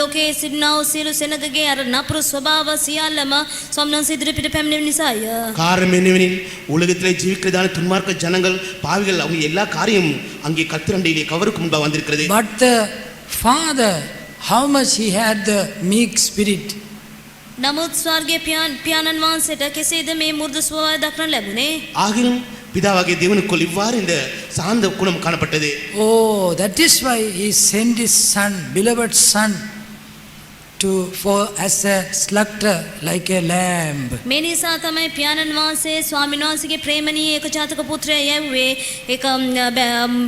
ලෝකයේ සිටිනා වූ සියලු සෙනගගේ අර නපුරු ස්වභාව සියල්ලම ස්වාමීන් ඉදිරිපිට පැමිණෙන නිසාය. காரணம் என்னவெனில் உலகத்திலே ஜீவிக்கிறதான துன்மார்க்க ஜனங்கள் பாவிகள் அவங்க எல்லா காரியம் அங்கே கர்த்தரண்டையிலே கவருக்கு முன்பாக வந்திருக்கிறது. But the Father, how much he had the meek spirit. නමුත් ස්වර්ගීය පියාණන් වහන්සේට කෙසේද මේ මෘදු ස්වභාවය දක්නට ලැබුණේ? ஆகிலும் பிதாவாகிய தேவனுக்குள் இவ்வாறு இந்த சாந்த குணம் காணப்பட்டது. Oh, that is why he sent his son, beloved son, for as a slaughter like a lamb. මේ නිසා තමයි පියාණන් වහන්සේ ස්වාමීන් වහන්සේගේ ප්‍රේමණීය ඒකජාතක පුත්‍රයා යැව්වේ ඒක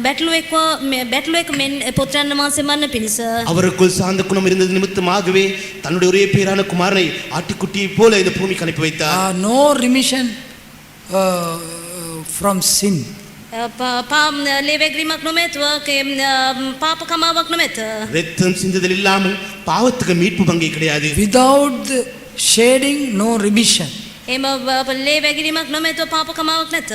බැටළුවෙක් මෙන් පුත්‍රයන් වහන්සේ මරණ පිණිස. அவருக்குள் சாந்த குணம் இருந்தது நிமித்தமாகவே தன்னுடைய ஒரே பேரான குமாரனை ஆட்டுக்குட்டியை போல இந்த பூமிக்கு அனுப்பி வைத்தார். No remission from sin. ලේවැග්රීමක් නොමැතුව පාප කමාවක් නොමැත. இரத்தம் சிந்துதல் இல்லாமல் பாவத்துக்கு மீட்பு பங்கே கிடையாது. Without the shedding, no remission. එම ලේවැගිරීමක් නොමැතුව පාප කමාවක් නැත.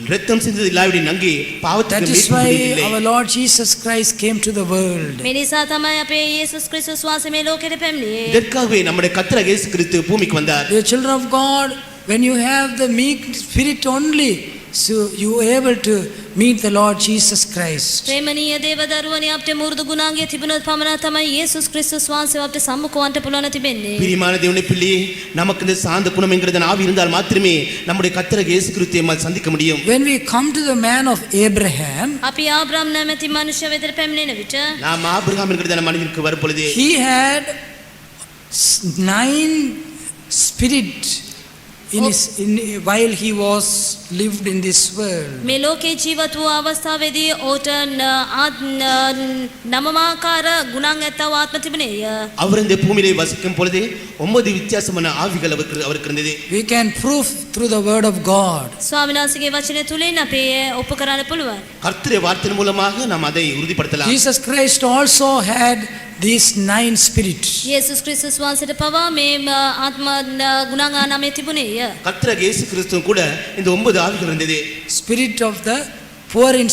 இரத்தம் சிந்துதல் இல்லாவிடின் அங்கே That பாவத்துக்கு is மீட்பு why இல்லை. our Lord Jesus Christ came to the world. මේ නිසා තමයි අපේ යේසුස් ක්‍රිස්තුස් වහන්සේ මේ ලෝකෙට පැමිණියේ. இதற்காகவே நம்முடைய கர்த்தராகிய இயேசு கிறிஸ்து பூமிக்கு வந்தார். Dear children of God, when you have the meek spirit only, so you are able to meet the Lord Jesus Christ. ප්‍රේමණීය දේවදරුවනි අපට මුරුදු ගුණාංගය තිබුණොත් පමණ තමයි යේසුස් ක්‍රිස්තුස් වහන්සේව අපට සම්මුඛවන්ට පුළුවන් තිබෙන්නේ. பிரியமான தேவனுடைய பிள்ளையே, நமக்கு இந்த சாந்த குணம் என்கிற ஆவி இருந்தால் மாத்திரமே நம்முடைய கர்த்தராகிய இயேசு கிறிஸ்துவை நம்மால் சந்திக்க முடியும். When we come to the man of Abraham, අපි ආබ්‍රහම් නැමැති මනුෂ්‍ය වෙතට පැමිණෙන විට நாம் ஆபிரகாம் என்கிற மனிதனுக்கு வரும் பொழுது he had 9 spirit while he was lived in this world. මේ ලෝකේ ජීවත් වූ අවස්ථාවේදී ඔහුට නවමාකාර ගුණාංග ඇත්තව ආත්ම තිබුණේය. அவர் இந்த பூமியிலே வசிக்கும் பொழுது 9 வித்தியாசமான ஆவிகள் அவருக்கு இருந்தது. We can prove through the word of God. ස්වාමීන් වහන්සේගේ වචනය තුලින් අපි ඔප්පු කරන්න පුළුවන්. கர்த்தருடைய வார்த்தையின் மூலமாக நாம் அதை உறுதிப்படுத்தலாம். Jesus Christ also had these 9 spirits. යේසුස් ක්‍රිස්තුස් වහන්සේට පවා මේ ආත්ම ගුණාංග 9 තිබුණේය. கர்த்தராகிய இயேசு கிறிஸ்து கூட இந்த 9 ஆவிகள் இருந்தது. Spirit of the poor in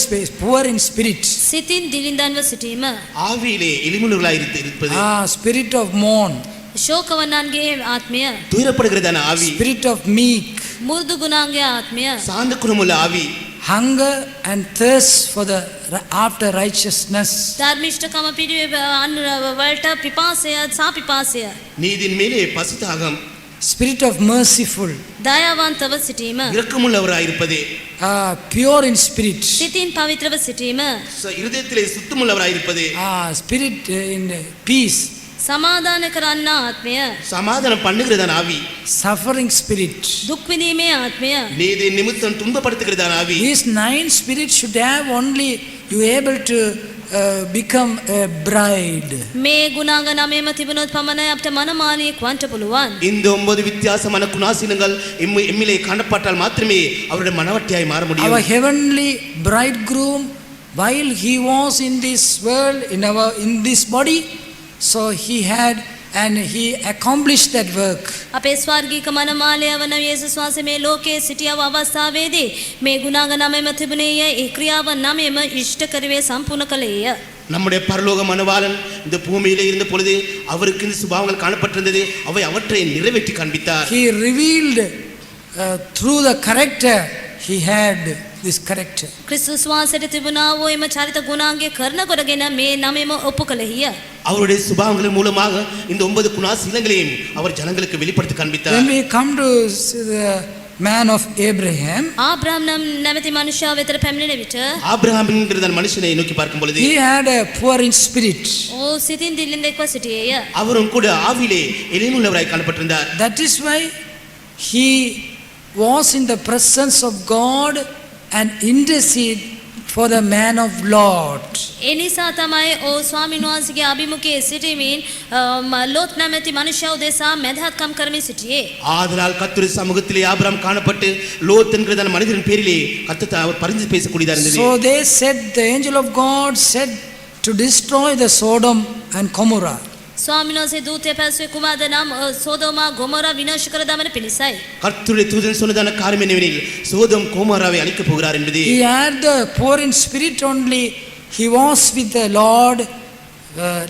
spirit. සිතින් දිලිඳන්ව සිටීම. ஆவியிலே எளிமையுள்ளவர்களாய் இருப்பது. Spirit of mourn. ශෝකවන්නන්ගේ ආත්මය. துயரப்படுகிறதான ஆவி. Spirit of meek. මුරුදු ගුණාංගයේ ආත්මය. சாந்த குணமுள்ள ஆவி. Hunger and thirst for the after righteousness. ධර්මිෂ්ඨකම වලට පිපාසය සාපිපාසය. நீதியின் மேலே பசிதாகம். Spirit of merciful. දයාවන්තව සිටීම. இரக்கமுள்ளவராய் இருப்பது. Pure in spirit. සිතින් පවිත්‍රව සිටීම. இருதயத்திலே சுத்தமுள்ளவராய் இருப்பது. Spirit in peace. සමාදාන කරන්න ආත්මය. சமாதானம் பண்ணுகிறதான ஆவி. Suffering spirit. දුක් විඳීමේ ආත්මය. நீதி நிமித்தம் துன்பப்படுத்துகிறதான ஆவி. These 9 spirits should have only you able to become a bride. මේ ගුණාංග 9ම තිබුණොත් පමණයි අපට මනමාලියෙක් වන්ට පුළුවන්. இந்த 9 வித்தியாசமான குணாசீனங்கள் எம்மிலே காணப்பட்டால் மாத்திரமே அவருடைய மனவட்டியாய் மாற முடியும். Our heavenly bridegroom, while he was in this world, in this body, so he had and he accomplished that work. අපේ ස්වර්ගීක මනමාලය වන යේසුස් වහන්සේ මේ ලෝකයේ සිටියව අවස්ථාවේදී මේ ගුණාංග 9ම තිබුණේය. ඒ ක්‍රියාව 9ම ඉෂ්ට කරුවේ සම්පූර්ණ කළේය. நம்முடைய பரலோக மனவாளன் இந்த பூமியிலே இருந்த பொழுது அவருக்கு இந்த சுபாவங்கள் காணப்பட்டிருந்தது. அவற்றை நிறைவேற்றி காண்பித்தார். He revealed through the character he had this character. ක්‍රිස්තුස් වහන්සේට තිබුණා වූ එම චරිත ගුණාංගය කරන කොටගෙන මේ 9ම ඔප්පු කළේය. அவருடைய சுபாவங்களின் மூலமாக இந்த 9 குணாசீலங்களையும் அவர் ஜனங்களுக்கு வெளிப்படுத்தி காண்பித்தார். When we come to the man of Abraham, ආබ්‍රහම් නැමැති මනුෂ්‍යයා වෙතට පැමිණෙන විට ஆபிரகாம் என்கிற மனுஷனை நோக்கி பார்க்கும் பொழுது he had a poor in spirit. ඕ සිතින් දිලිඳෙක්ව සිටියේය. அவரும் கூட ஆவிலே எளிமையுள்ளவராய் காணப்பட்டிருந்தார். That is why he was in the presence of God and intercede for the man of Lord. ඒ නිසා තමයි ඕ ස්වාමීන් වහන්සේගේ අභිමුඛයේ සිටීමෙන් ලෝත් නැමැති මනුෂ්‍යයා උදෙසා මැදහත්කම් කරමින් සිටියේ. ஆதலால் கர்த்தருடைய சமூகத்திலே ஆபிரகாம் காணப்பட்டு லோத் என்கிற மனிதரின் பேரிலே கர்த்தர் அவர் பரிந்து பேசக்கூடியதா இருந்தது. So they said, the angel of God said to destroy the Sodom and Gomorrah. ස්වාමීන් වහන්සේ දූතය පැවසුවේ කුමක්ද නම් සෝදෝමා ගොමෝරා විනාශ කර දමන පිණිසයි. கர்த்தருடைய தூதன் சொன்னதான காரியம் என்னவெனில் சோதோம் கோமோராவை அழிக்கப் போகிறார் என்பது. He had the poor in spirit only. He was with the Lord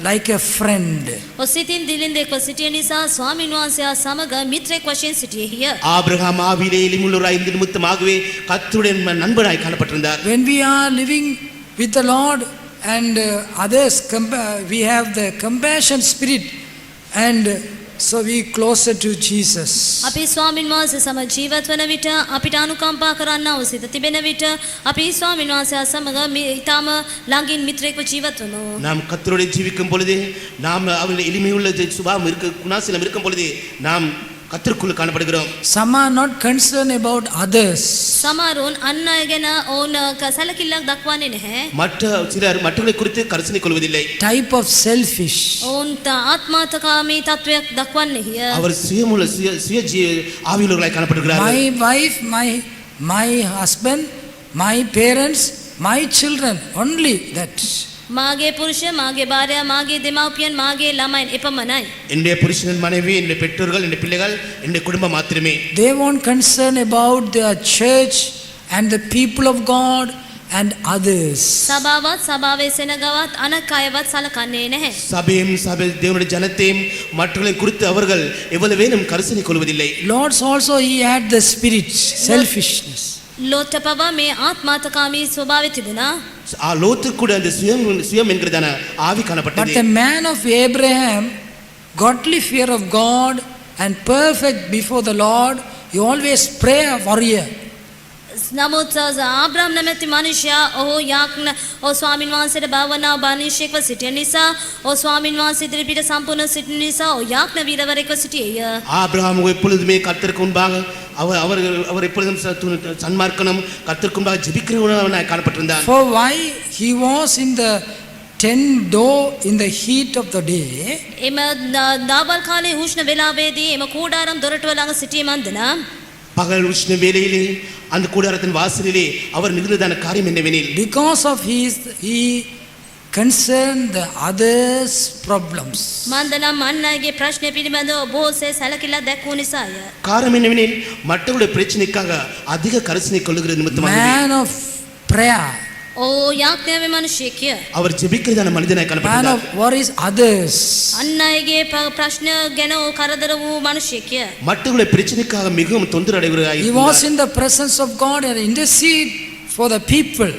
like a friend. ඔසිතින් දිලිඳෙක්ව සිටිය නිසා ස්වාමීන් වහන්සේ සමග මිත්‍රෙක් වශයෙන් සිටියේය. ஆபிரகாம் ஆவிலே எளிமையுள்ளவராய் இருந்த நிமித்தமாகவே கர்த்தருடைய நண்பனாய் காணப்பட்டிருந்தார். When we are living with the Lord and others, we have the compassion spirit, and so we closer to Jesus. අපි ස්වාමීන් වහන්සේ සමග ජීවත් වන විට අපිට අනුකම්පා කරන්නා වූ සිත තිබෙන විට අපි ස්වාමීන් වහන්සේ සමග ඊටම ළඟින් මිත්‍රෙක්ව ජීවත් වෙනවා. நாம் கர்த்தரோடு ஜீவிக்கும் பொழுது நாம் அவருடைய எளிமையுள்ள சுபாவம் குணாசீலம் இருக்கும் பொழுது நாம் கர்த்தருக்குள் காணப்படுகிறோம். Some are not concerned about others. සමහරුන් අන් අය ගැන ඕන සැලකිල්ලක් දක්වන්නේ නැහැ. மற்ற சிலர் மற்றவர்களை குறித்து கரிசனை கொள்வதில்லை. Type of selfish. ඔවුන්ට ආත්මාර්ථකාමී තත්වයක් දක්වන්නේය. அவர் சுயமுள்ள சுய ஆவியுள்ளவர்களாய் காணப்படுகிறார்கள். My wife, my husband, my parents, my children, only that. මාගේ පුරුෂය, මාගේ භාර්යා, මාගේ දෙමව්පියන්, මාගේ ළමයින් එපමණයි. என்னுடைய புருஷன் மனைவி, என்னுடைய பெற்றோர்கள், என்னுடைய பிள்ளைகள், என்னுடைய குடும்பம் மாத்திரமே. They won't concern about the church and the people of God and others. සභාවත් සභාවේ සෙනගවත් අනෙක් අයවත් සලකන්නේ නැහැ. சபையும் சபை தேவனுடைய ஜனத்தையும் மற்றவர்களை குறித்து அவர்கள் எவ்வளவேனும் கரிசனை கொள்வதில்லை. Lord's also he had the spirit, selfishness. ලෝත පවා මේ ආත්මාර්ථකාමී ස්වභාවය තිබුණා. லோத்து கூட அந்த சுயம் என்கிறதான ஆவி But காணப்பட்டது. the man of Abraham, godly fear of God and perfect before the Lord, he always pray a warrior. නමුත් ආබ්‍රහම් නැමැති මනුෂ්‍යයා ඔහු යාඥ ඔහු ස්වාමින් වහන්සේට භාවනා බානිෂයෙක්ව සිටින නිසා ඔහු ස්වාමින් වහන්සේ ඉදිරිපිට සම්පූර්ණ සිටින නිසා ඔහු යාඥ වීරවරයෙක්ව සිටියේය. ஆபிரகாம் எப்பொழுதுமே கர்த்தருக்கு முன்பாக அவர் எப்பொழுதும் சன்மார்க்கனும் கர்த்தருக்கு முன்பாக ஜெபிக்கிறவனாய் காணப்பட்டிருந்தார். For why he was in the tent door in the heat of the day, එම දාවල් කාලේ උෂ්ණ වේලාවේදී එම කූඩාරම් දොරටුව ළඟ සිටීමන්ද නම් பகல் உஷ்ண வேளையிலே அந்த கூடாரத்தின் வாசலிலே அவர் நிகழ்ந்ததான காரியம் என்னவெனில் because of he concerned the others' problems. මන්දනම් අන් අයගේ ප්‍රශ්න පිළිබඳව බොහෝසේ සැලකිල්ලක් දැක්වූ නිසාය. காரணம் என்னவெனில் மற்றவருடைய பிரச்சனைக்காக அதிக கரிசனை கொள்ளுகிற நிமித்தமாக Man of prayer, ඔහු යාඥාවේ මනුෂ්‍යයෙක්ය. அவர் ஜெபிக்கிறதான மனிதனாய் man காணப்பட்டார். of worries others. අන් අයගේ ප්‍රශ්න ගැන ඔහු කරදර වූ මනුෂ්‍යයෙක්ය. மற்றவருடைய பிரச்சனைக்காக மிகவும் தொந்தரவு அடைகிறவராய் He was in the presence of God and intercede for the people.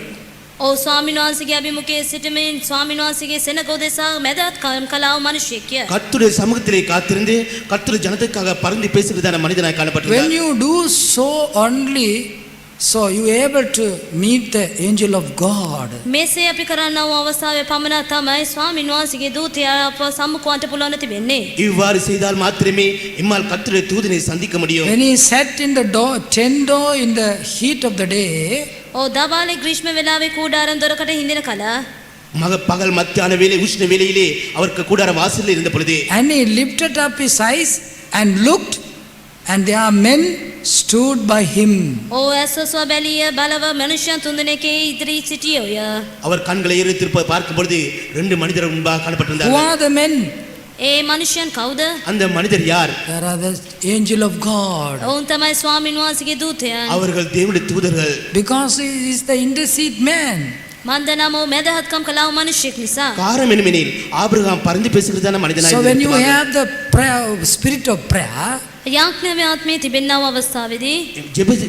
ඔහු ස්වාමීන් වහන්සේගේ අභිමුඛයේ සිටමින් ස්වාමීන් වහන්සේගේ සෙනග උදෙසා මැදහත් කලාව මනුෂ්‍යයෙක්ය. கர்த்தருடைய சமூகத்திலே காத்திருந்து கர்த்தருடைய ஜனத்துக்காக பரிந்து பேசுகிறதான மனிதனாய் When காணப்பட்டார். you do so only, so you able to meet the angel of God. මේසේ අපි කරන්නා වූ අවස්ථාවේ පමණ තමයි ස්වාමීන් වහන්සේගේ දූතයා අප සම්මුඛවන්ට පුළුවන් තිබෙන්නේ. இவ்வாறு செய்தால் மாத்திரமே இம்மால் கர்த்தருடைய தூதனை சந்திக்க முடியும். When he sat in the door, tent door in the heat of the day, ඔහු දවාලේ ග්‍රීෂ්ම වේලාවේ කූඩාරම් දොරකට හිඳින කල பகல் மத்தியான வேளை உஷ்ண வேளையிலே அவருக்கு கூடார வாசலில் இருந்த பொழுது and he lifted up his eyes and looked, and there are men stood by him. ඔහු ඇස්වස්වා බැලිය බලව මනුෂ්‍යයන් තුන්දෙනෙකේ ඉදිරි සිටියෝය. அவர் கண்களை ஏறித்திருப்ப பார்க்கும் பொழுது ரெண்டு மனிதர் முன்பாக Who காணப்பட்டிருந்தார்கள். are the men? ඒ මනුෂ්‍යයන් කවුද? அந்த மனிதர் யார்? There are the angel of God. ඔවුන් තමයි ස්වාමීන් වහන්සේගේ දූතයන්. அவர்கள் தேவனுடைய தூதர்கள். Because he is the intercede man. මන්දනම ඔහු මැදහත්කම් කළා වූ මනුෂ්‍යෙක් නිසා. காரணம் என்னவெனில் ஆபிரகாம் பரிந்து பேசுகிறதான மனிதனாய் So when you இருந்தார். have the prayer, spirit of prayer, යාඥාවේ ආත්මයේ තිබෙනා වූ අවස්ථාවේදී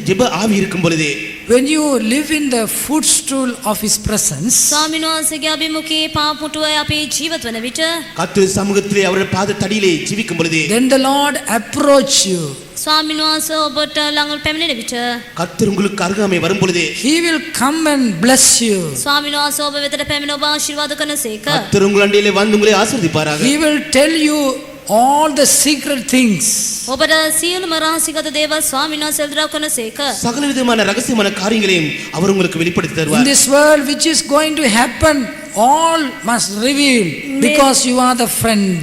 ஜெப ஆவி இருக்கும் பொழுது when you live in the footstool of his presence, ස්වාමීන් වහන්සේගේ අභිමුඛයේ පාපුටුවේ අපි ජීවත් වන විට கர்த்தருடைய சமூகத்திலே அவருடைய பாத தடியிலே ஜீவிக்கும் பொழுது then the Lord approach you. ස්වාමීන් වහන්සේ ඔබට ළඟට පැමිණෙන විට கர்த்தர் உங்களுக்கு அருகாமை வரும் பொழுது He will come and bless you. ස්වාමීන් වහන්සේ ඔබ වෙතට පැමිණ ඔබ ආශිර්වාද කරනසේක. கர்த்தர் உங்கள் அண்டையிலே வந்து உங்களை ஆசீர்வதிப்பாராக. He will tell you all the secret things. ඔබට සියලුම රහසිගත දේවල් ස්වාමීන් වහන්සේ එල්දරව් කරනසේක. சகல விதமான ரகசியமான காரியங்களையும் அவர் உங்களுக்கு வெளிப்படுத்தி In தருவார். this world which is going to happen, all must reveal because you are the friend.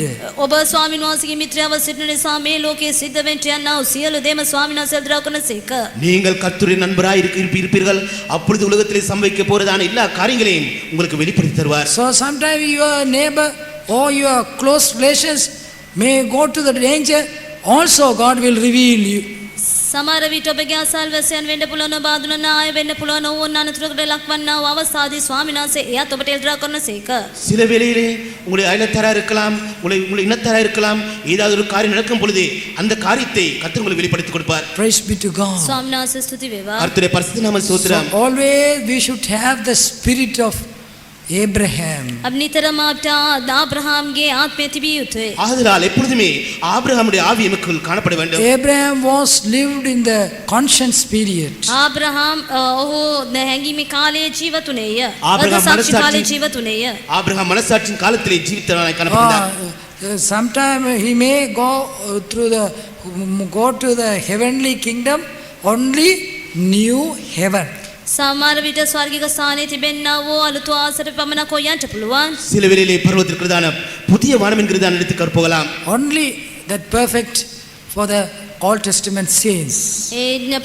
ඔබ ස්වාමීන් වහන්සේගේ මිත්‍රයව සිටින නිසා මේ ලෝකයේ සිද්ධ වෙන්න යනා වූ සියලු දේම ස්වාමීන් වහන්සේ එල්දරව් කරනසේක. நீங்கள் கர்த்தருடைய நண்பராய் இருப்பீர்கள். அப்பொழுது உலகத்திலே சம்பவிக்க போறதான எல்லா காரியங்களையும் உங்களுக்கு வெளிப்படுத்தி தருவார். So sometimes your neighbor or your close relations may go to the danger, also God will reveal you. සමහර විට ඔබගේ අසල්වැසියන් වෙන්න පුළුවන් බාදුන අය වෙන්න පුළුවන් ඕන අනතුරකට ලක්වන්නා වූ අවස්ථාදී ස්වාමීන් වහන්සේ එයත් ඔබට එල්දරව් කරනසේක. சில வேளையிலே உங்களுடைய அயலத்தாரா இருக்கலாம், உங்களுடைய இனத்தாரா இருக்கலாம், ஏதாவது ஒரு காரியம் நடக்கும் பொழுது அந்த காரியத்தை கர்த்தர் உங்களுக்கு வெளிப்படுத்தி கொடுப்பார். Praise be to God. ස්වාමීන් වහන්සේ ස්තුති වේවා. கர்த்தருடைய பரிசுத்த நாம So ஸ்தோத்திரம். always we should have the spirit of Abraham. අපි නිතරම අපට ආබ්‍රහාම්ගේ ආත්මය තිබිය යුතුයි. ஆதலால் எப்பொழுதுமே ஆபிரகாமுடைய ஆவி நமக்குள் காணப்பட வேண்டும். Abraham was lived in the conscience period. ආබ්‍රහාම් ඔහු හැඟීමේ කාලයේ ජීවත් වුණේය. ආබ්‍රහාම් සාක්ෂි කාලයේ මනසාක්ෂි- ජීවත් වුණේය. ஆபிரகாம் மனசாட்சியின் காலத்திலே ஜீவித்தவனாய் காணப்பட்டார். Sometime he may go to the heavenly kingdom, only new heaven. සමහර විට ස්වර්ගික ස්ථානයේ තිබෙන්නා වූ අලුත් ආසර පමණක් හොයන්ට පුළුවන්. சில வேளையிலே பரலோகத்திற்குதான புதிய வானம் என்கிறதான இடத்துக்கு போகலாம். Only that perfect for the Old Testament saints. ඒ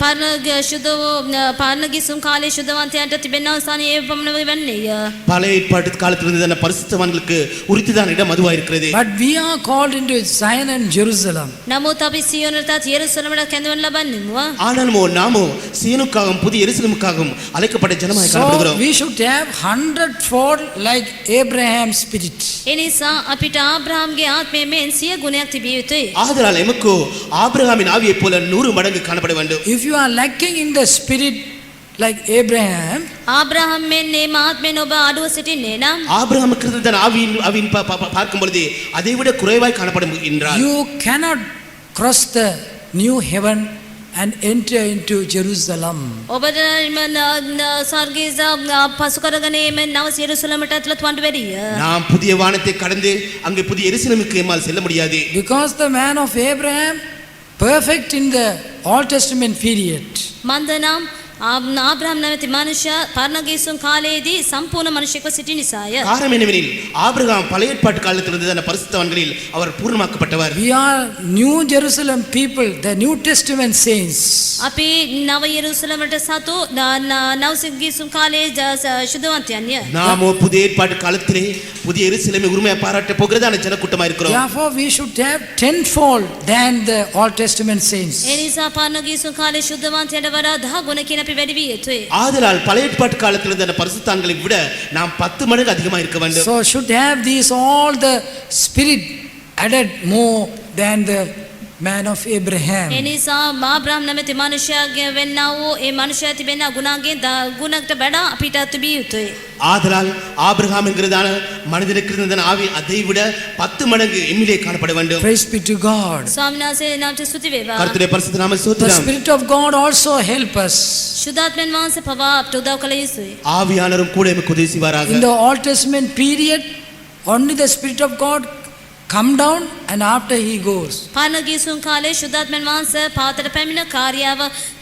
පාරණගිසුම් කාලේ ශුද්ධවන්තයන්ට තිබෙන අවස්ථානේ ඒ පමණ වෙන්නේය. பழைய ஏற்பாட்டு காலத்தில் இருந்த பரிசுத்தவான்களுக்கு உரித்துதான் இடம் அதுவா இருக்கிறது. But we are called into Zion and Jerusalem. නමුත් අපි සියොනටත් යෙරුසලමට කැඳවන්න ලබන්නේමුවා. ஆனாலுமோ நாமோ சீனுக்காகவும் புதிய எருசலேமுக்காகவும் அழைக்கப்பட்ட ஜனமாய் So காணப்படுகிறோம். we should have 100-fold like Abraham's spirit. ඒ නිසා අපිට ආබ්‍රහාම්ගේ ආත්මය මෙන් 100 ගුණයක් තිබිය යුතුයි. ஆதலால் எமக்கு ஆபிரகாமின் ஆவியைப் போல 100 மடங்கு காணப்பட வேண்டும். If you are lacking in the spirit like Abraham, ආබ්‍රහාම් මෙන් මේ ආත්මෙන් ඔබ අඩුව සිටින්නේ නම් ஆபிரகாமுக்கு இருந்த ஆவியின் பார்க்கும் பொழுது அதை விட குறைவாய் காணப்படுகின்றார். you cannot cross the new heaven and enter into Jerusalem. ඔබට ස්වර්ගයේ පසු කරගෙන මේ නව යෙරුසලමට ඇතුළත් වන්න බැරිය. நாம் புதிய வானத்தை கடந்து அங்கே புதிய எருசலேமுக்கு எம்மால் செல்ல முடியாது. Because the man of Abraham, perfect in the Old Testament period. මන්දනම් ආබ්‍රහාම් නැමැති මනුෂ්‍ය පාරණගිසුම් කාලයේදී සම්පූර්ණ මනුෂ්‍යෙක්ව සිටි නිසාය. காரணம் என்னவெனில் ஆபிரகாம் பழைய ஏற்பாட்டு காலத்தில் இருந்த பரிசுத்தவான்களில் அவர் பூர்ணமாக்கப்பட்டவர். We are New Jerusalem people, the New Testament saints. අපි නව යෙරුසලමට සතු නවසිගිසුම් කාලයේ ශුද්ධවන්තයන්ය. நாமோ புதிய ஏற்பாட்டு காலத்திலே புதிய எருசலேமை உரிமையை பாராட்ட போகிறதான ஜனக்கூட்டமா இருக்கிறோம். Therefore we should have 10-fold than the Old Testament saints. ඒ නිසා පාරණගිසුම් කාලයේ ශුද්ධවන්තයන්ට වඩා 10 ගුණකින් අපි වැඩි විය යුතුයි. ஆதலால் பழைய ஏற்பாட்டு காலத்தில் இருந்த பரிசுத்தவான்களை விட நாம் 10 மடங்கு அதிகமாக இருக்க வேண்டும். So should have these all the spirit added more than the man of Abraham. ඒ නිසා ආබ්‍රහාම් නැමැති මනුෂ්‍යයාගේ වෙන්නා වූ ඒ මනුෂ්‍යයා තිබෙන ගුණාගෙන් ගුණකට වඩා අපිට තිබිය යුතුයි. ஆதலால் ஆபிரகாம் என்கிறதான மனிதனுக்கு இருந்த ஆவி அதை விட 10 மடங்கு எம்மிலே காணப்பட வேண்டும். Praise be to God. ස්වාමීන් වහන්සේ නාමයට ස්තුති වේවා. கர்த்தருடைய பரிசுத்த நாம The ஸ்தோத்திரம். Spirit of God also help us. ශුද්ධාත්මයන් වහන්සේ පවා අපට උදව් කළ යුතුයි. ஆவியானவரும் கூட எமக்கு உதவி செய்வாராக. In the Old Testament period, only the Spirit of God come down and after he goes. පාරණගිසුම් කාලේ ශුද්ධාත්මයන් වහන්සේ පාතට පැමිණ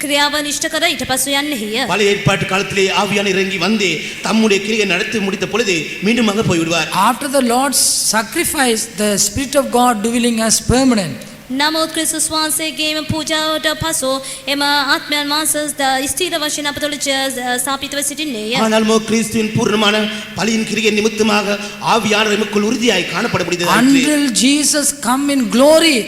ක්‍රියාව නිෂ්ඨ කර ඊට පසු යන්නේය. பழைய ஏற்பாட்டு காலத்திலே ஆவியான இறங்கி வந்து தம்முடைய கிரியை நடத்தி முடித்த பொழுது மீண்டும் அங்க போய்விடுவார். After the Lord's sacrifice, the Spirit of God dwelling us permanent. නමුත් ක්‍රිස්තුස් වහන්සේගේම පූජාවට පසු එම ආත්මයන් වහන්සේ ස්ථිර වශයෙන් අප තුළ ස්ථාපිතව සිටින්නේය. ஆனாலும் கிறிஸ்துவின் பூர்ணமான பலியின் கிரியை நிமித்தமாக ஆவியானவர் எமக்குள் உறுதியாய் காணப்பட முடிந்தது. Until Jesus come in glory,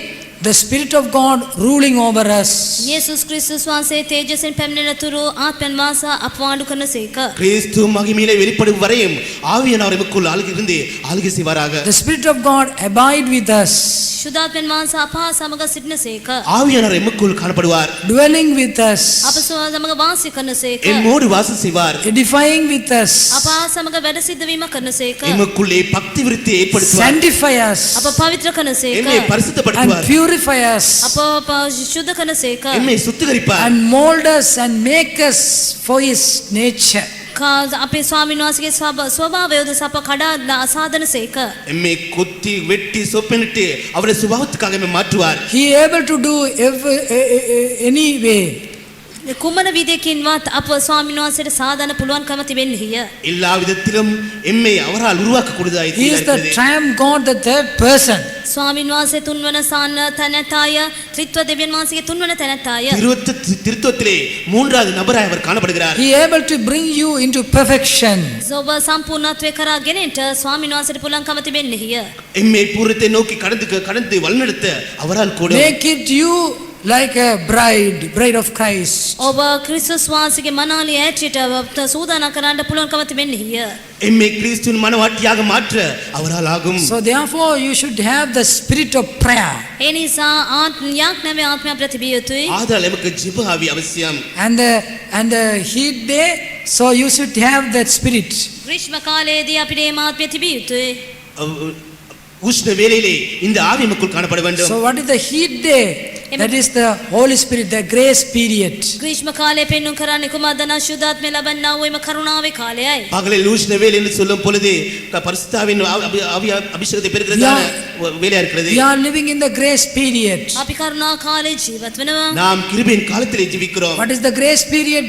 the Spirit of God ruling over us. යේසුස් ක්‍රිස්තුස් වහන්සේ තේජසින් පැමිණෙන තුරු ආත්මයන් වහන්සේ අපවාඩු කරනසේක. கிறிஸ்து மகிமையிலே வெளிப்படும் வரையும் ஆவியானவர் எமக்குள் ஆளுகிருந்து ஆளுகை செய்வாராக. The Spirit of God abide with us, ශුද්ධාත්මයන් වහන්සේ අප සමග සිටිනසේක. ஆவியானவர் எமக்குள் காணப்படுவார். dwelling with us, අප සමග වාසය කරනසේක. எம்மோடு வாசம் செய்வார். edifying with us, අප සමග වැඩ සිද්ධවීම කරනසේක. எமக்குள்ளே பக்தி விருத்தியை ஏற்படுத்துவார். sanctify us, අප පවිත්‍ර කරනසේක. எம்மை and பரிசுத்தப்படுத்துவார். purify us, අප ශුද්ධ කරනසේක. எம்மை சுத்திகரிப்பார். and mold us and make us for His nature. අපේ ස්වාමීන් වහන්සේගේ ස්වභාවය උදෙස අප කඩා අසාදනසේක. எம்மை கொத்தி வெட்டி சொப்பனிட்டு அவருடைய சுபாவத்துக்காக எம்மை மாற்றுவார். He able to do any way. කුමන විදියකින්වත් අප ස්වාමීන් වහන්සේට සාධන පුළුවන්කම තිබෙන්නේය. எல்லா விதத்திலும் எம்மை அவரால் உருவாக்கக்கூடியதாய் He is the இருக்கிறது. triumph God, the third person. ස්වාමීන් වහන්සේ තුන්වන තැනැත්තාය, ත්‍රිත්ව දෙවියන් වහන්සේගේ තුන්වන තැනැත්තාය. திருத்துவத்திலே மூன்றாவது நபராய் அவர் காணப்படுகிறார். He able to bring you into perfection. ඔබ සම්පූර්ණත්වයේ කරා ගෙනෙන්න ස්වාමීන් වහන්සේට පුළුවන්කම තිබෙන්නේය. எம்மை பூர்ணத்தை நோக்கி கடந்து வழிநடத்த அவரால் கூட Make it you like a bride of Christ. ඔබ ක්‍රිස්තුස් වහන්සේගේ මනාලිය ඇටියට සූදානම් කරන්න පුළුවන්කම තිබෙන්නේය. எம்மை கிறிஸ்துவின் மனவாட்டியாக மாற்ற அவரால் ஆகும். So therefore you should have the spirit of prayer. ඒ නිසා යාඥාවේ ආත්මය අපිට තිබිය යුතුයි. ஆதலால் எமக்கு ஜெப ஆவி அவசியம். And the heat day, so you should have that spirit. ග්‍රීෂ්ම කාලයේදී අපිට මේ ආත්මය තිබිය යුතුයි. உஷ்ண வேளையிலே இந்த ஆவி எமக்குள் காணப்பட வேண்டும். So what is the heat day? That is the Holy Spirit, the grace period. ග්‍රීෂ්ම කාලය පෙන්වුම් කරන්නේ කුමක්ද? ශුද්ධාත්මය ලබන්නා වූ එම කරුණාවේ කාලයයි. பகலில் உஷ்ண வேளை என்று சொல்லும் பொழுது பரிசுத்தாவின் ஆவி அபிஷேகத்தை பெறுகிறதான வேலையா இருக்கிறது. We are living in the grace period. අපි කරුණා කාලේ ජීවත් වෙනවා. நாம் கிருபையின் காலத்திலே ஜீவிக்கிறோம். What is the grace period?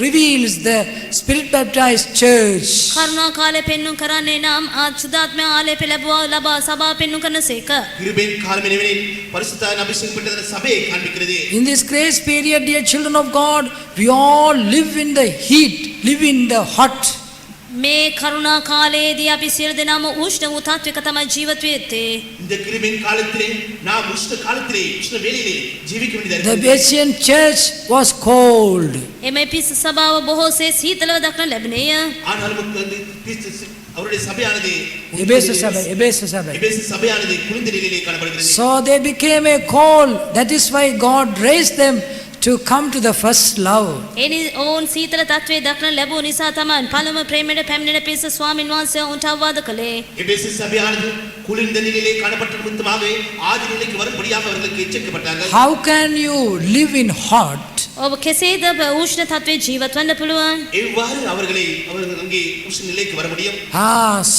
Reveals the spirit baptized church. කරුණා කාලේ පෙන්වුම් කරන්නේ නම් ශුද්ධාත්මය ආලේප ලැබුවා සභාව පෙන්වුම් කරනසේක. கிருபையின் காலம் என்னவெனில் பரிசுத்தாவின் அபிஷேகம் பெற்ற சபையை காண்பிக்கிறது. In this grace period, dear children of God, we all live in the heat, live in the hot. මේ කරුණා කාලයේදී අපි සියලු දෙනාම උෂ්ණ වූ තත්වයක තමයි ජීවත් වෙත්තේ. இந்த கிருபையின் காலத்திலே நாம் உஷ்ண காலத்திலே உஷ்ண வேளையிலே ஜீவிக்க வேண்டியதா The இருக்கிறது. Asian church was cold. එම පිස සභාව බොහෝසේ සීතලව දක්න ලැබුණේය. ஆனாலும் வந்து அவருடைய சபையானது Ebesu Sabha, Ebesu Sabha. எபேசு சபையானது குளிர்ந்த நிலையிலே காணப்படுகிறது. So they became a cold. That is why God raised them to come to the first love. එනි ඔවුන් සීතල තත්වයේ දක්න ලැබුව නිසා තමයි පළම ප්‍රේමයට පැමිණෙන පිස ස්වාමින් වහන්සේ ඔවුන්ට අවවාද කළේ. எபேசு சபையானது குளிர்ந்த நிலையிலே காணப்பட்ட நிமித்தமாகவே ஆதி நிலைக்கு வரும்படியாக அவர்களுக்கு எச்சரிக்கப்பட்டார்கள். How can you live in hot? ඔබ කෙසේද උෂ්ණ තත්වයේ ජීවත් වෙන්න පුළුවන්? எவ்வாறு அவர்கள் அங்கே உஷ்ண நிலைக்கு வர முடியும்?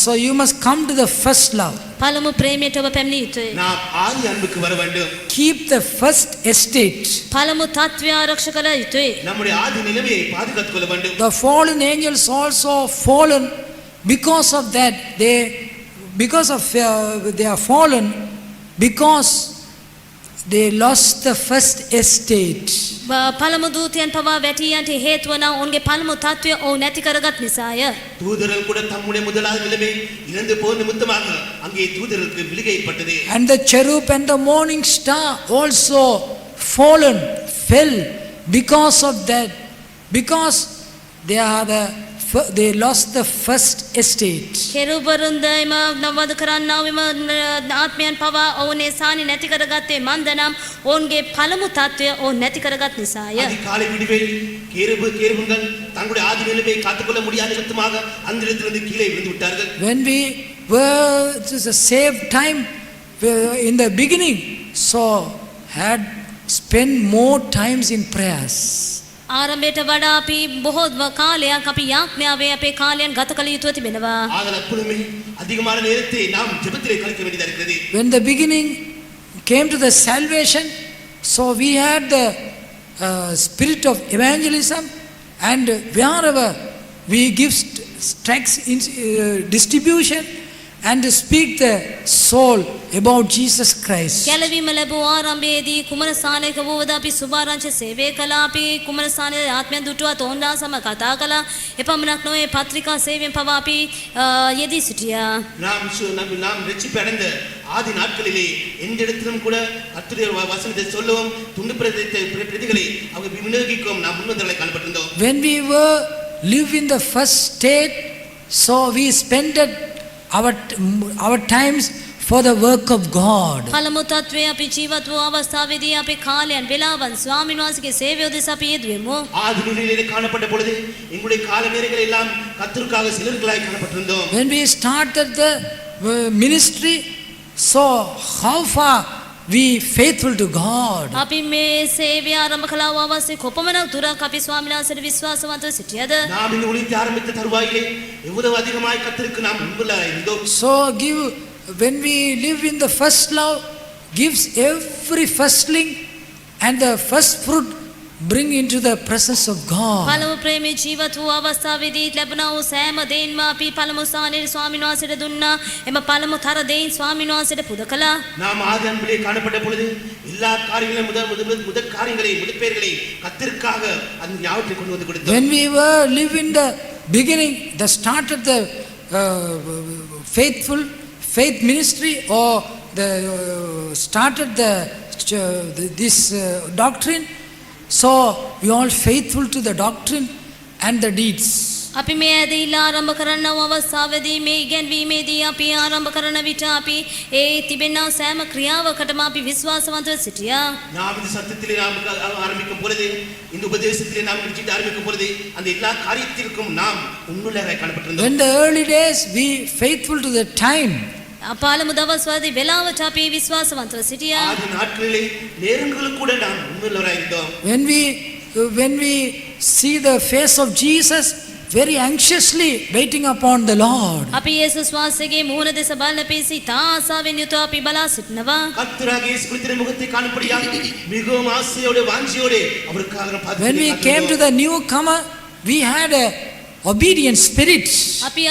So you must come to the first love. පළමු ප්‍රේමයට ඔබ පැමිණිය යුතුයි. நாம் ஆதி அன்புக்கு வர வேண்டும். Keep the first estate. පළමු තත්වය ආරක්ෂා කළ යුතුයි. நம்முடைய ஆதி நிலைமையை பாதுகாத்துக் கொள்ள வேண்டும். The fallen angels also fallen because of that. They are fallen because they lost the first estate. පළමු දූතයන් පවා වැටියන්ට හේතුව නම් ඔවුන්ගේ පළමු තත්වය ඔවුන් නැති කරගත් නිසාය. தூதர்கள் கூட தம்முடைய முதலாவது நிலைமை இழந்து போன நிமித்தமாக அங்கே தூதர்களுக்கு விழுகைப்பட்டது. And the cherub and the morning star also fell because of that, because they lost the first estate. කෙරුබරුන්ද එම නවද කරන්නා එම ආත්මයන් පවා ඔවුනේ සානි නැති කරගත්තේ මන්ද නම් ඔවුන්ගේ පළමු තත්වය ඔවුන් නැති කරගත් නිසාය. அதிகாலை விடுவேல் கேருபுகள் தங்களுடைய ஆதி நிலைமையை காத்துக்கொள்ள முடியாத நிமித்தமாக அந்த இடத்திலிருந்து கீழே விழுந்து விட்டார்கள். When we were to save time in the beginning, so had spent more times in prayers. ආරම්භයට වඩා අපි බොහෝ කාලයක් අපි යාඥාවේ අපේ කාලයන් ගත කළ යුතුව තිබෙනවා. ஆதலால் எப்பொழுதுமே அதிகமான நேரத்தை நாம் ஜெபத்திலே கழிக்க வேண்டியதா இருக்கிறது. When the beginning came to the salvation, so we had the spirit of evangelism, and wherever we give tracts in distribution and speak the soul about Jesus Christ. කැලවීම ලැබූ ආරම්භයේදී කුමරසානයක වූවද අපි සුභාරංචි සේවය කළා. අපි කුමරසානයේ ආත්මයන් දුටුවත් ඔවුන්ලා සම කතා කළා. එපමණක් නොවේ පත්‍රිකා සේවයෙන් පවා අපි යෙදී සිටියා. நாம் ரட்சிப்பு அடைந்த ஆதி நாட்களிலே எந்த இடத்திலும் கூட கர்த்தருடைய வசனத்தை சொல்லவும் துண்டு பிரதிகளை அவங்க விநியோகிக்கவும் நாம் முன்வந்தவர்களை காணப்பட்டிருந்தோம். When we were live in the first state, so we spent our times for the work of God. පළමු තත්වයේ අපි ජීවත් වූ අවස්ථාවේදී අපි කාලයන් වේලාවන් ස්වාමීන් වහන්සේගේ සේවය උදෙසා අපි යෙදුවෙමු. ஆதி நிலையிலே காணப்பட்ட பொழுது எங்களுடைய கால நேரங்கள் எல்லாம் கர்த்தருக்காக சிலர்களாய் காணப்பட்டிருந்தோம். When we started the ministry, so how far we faithful to God? අපි මේ සේවය ආරම්භ කළා වූ අවස්ථේ කොපමණක් දුරක් අපි ස්වාමීන් වහන්සේට විශ්වාසවන්තව සිටියද? நாம் இந்த ஊழியத்தை ஆரம்பித்த தருவாயிலே எவ்வளவு அதிகமாய் கர்த்தருக்கு நாம் உண்மையாய் இருந்தோம். So when we live in the first love, gives every firstling and the first fruit bring into the presence of God. පළමු ප්‍රේමී ජීවත් වූ අවස්ථාවේදී ලැබුණා වූ සෑම දෙයින්ම අපි පළමු ස්ථානයේ ස්වාමීන් වහන්සේට දුන්නා. එම පළමු තර දෙයින් ස්වාමීන් වහන්සේට පුද කළා. நாம் ஆதி அன்பிலே காணப்பட்ட பொழுது எல்லா காரியங்களையும் முதற் காரியங்களை முதற்பெயர்களை கர்த்தருக்காக அந்த ஞாபகத்தை கொண்டு வந்து கொடுத்தோம். When we were live in the beginning, the start of the faith ministry, or the started this doctrine, so we all faithful to the doctrine and the deeds. අපි මේ ඇදහිල්ල ආරම්භ කරන අවස්ථාවේදී මේ ඉගැන්වීමේදී අපි ආරම්භ කරන විට අපි ඒ තිබෙනා සෑම ක්‍රියාවකටම අපි විශ්වාසවන්තව සිටියා. நாம் இந்த சத்தியத்திலே நாம் ஆரம்பிக்கும் பொழுது இந்த உபதேசத்திலே நாம் நிச்சயித்து ஆரம்பிக்கும் பொழுது அந்த எல்லா காரியத்திற்கும் நாம் உண்மையாய் காணப்பட்டிருந்தோம். In the early days we faithful to the time. පළමු දවස්වලදී වෙලාවට අපි විශ්වාසවන්තව සිටියා. ஆதி நாட்களிலே நேரங்களுக்கு கூட நாம் உண்மையாய் இருந்தோம். When we see the face of Jesus, very anxiously waiting upon the Lord. අපි යේසුස් වහන්සේගේ මුහුණ දෙස බලන පිසි තා ආසාවෙන් යුතුව අපි බලා සිටිනවා. கர்த்தராகிய இயேசு கிறிஸ்துவின் முகத்தை காணும்படியாக மிகவும் ஆசையோடு வாஞ்சியோடு அவருக்காக When we came to the newcomer, we had obedient spirit. අපි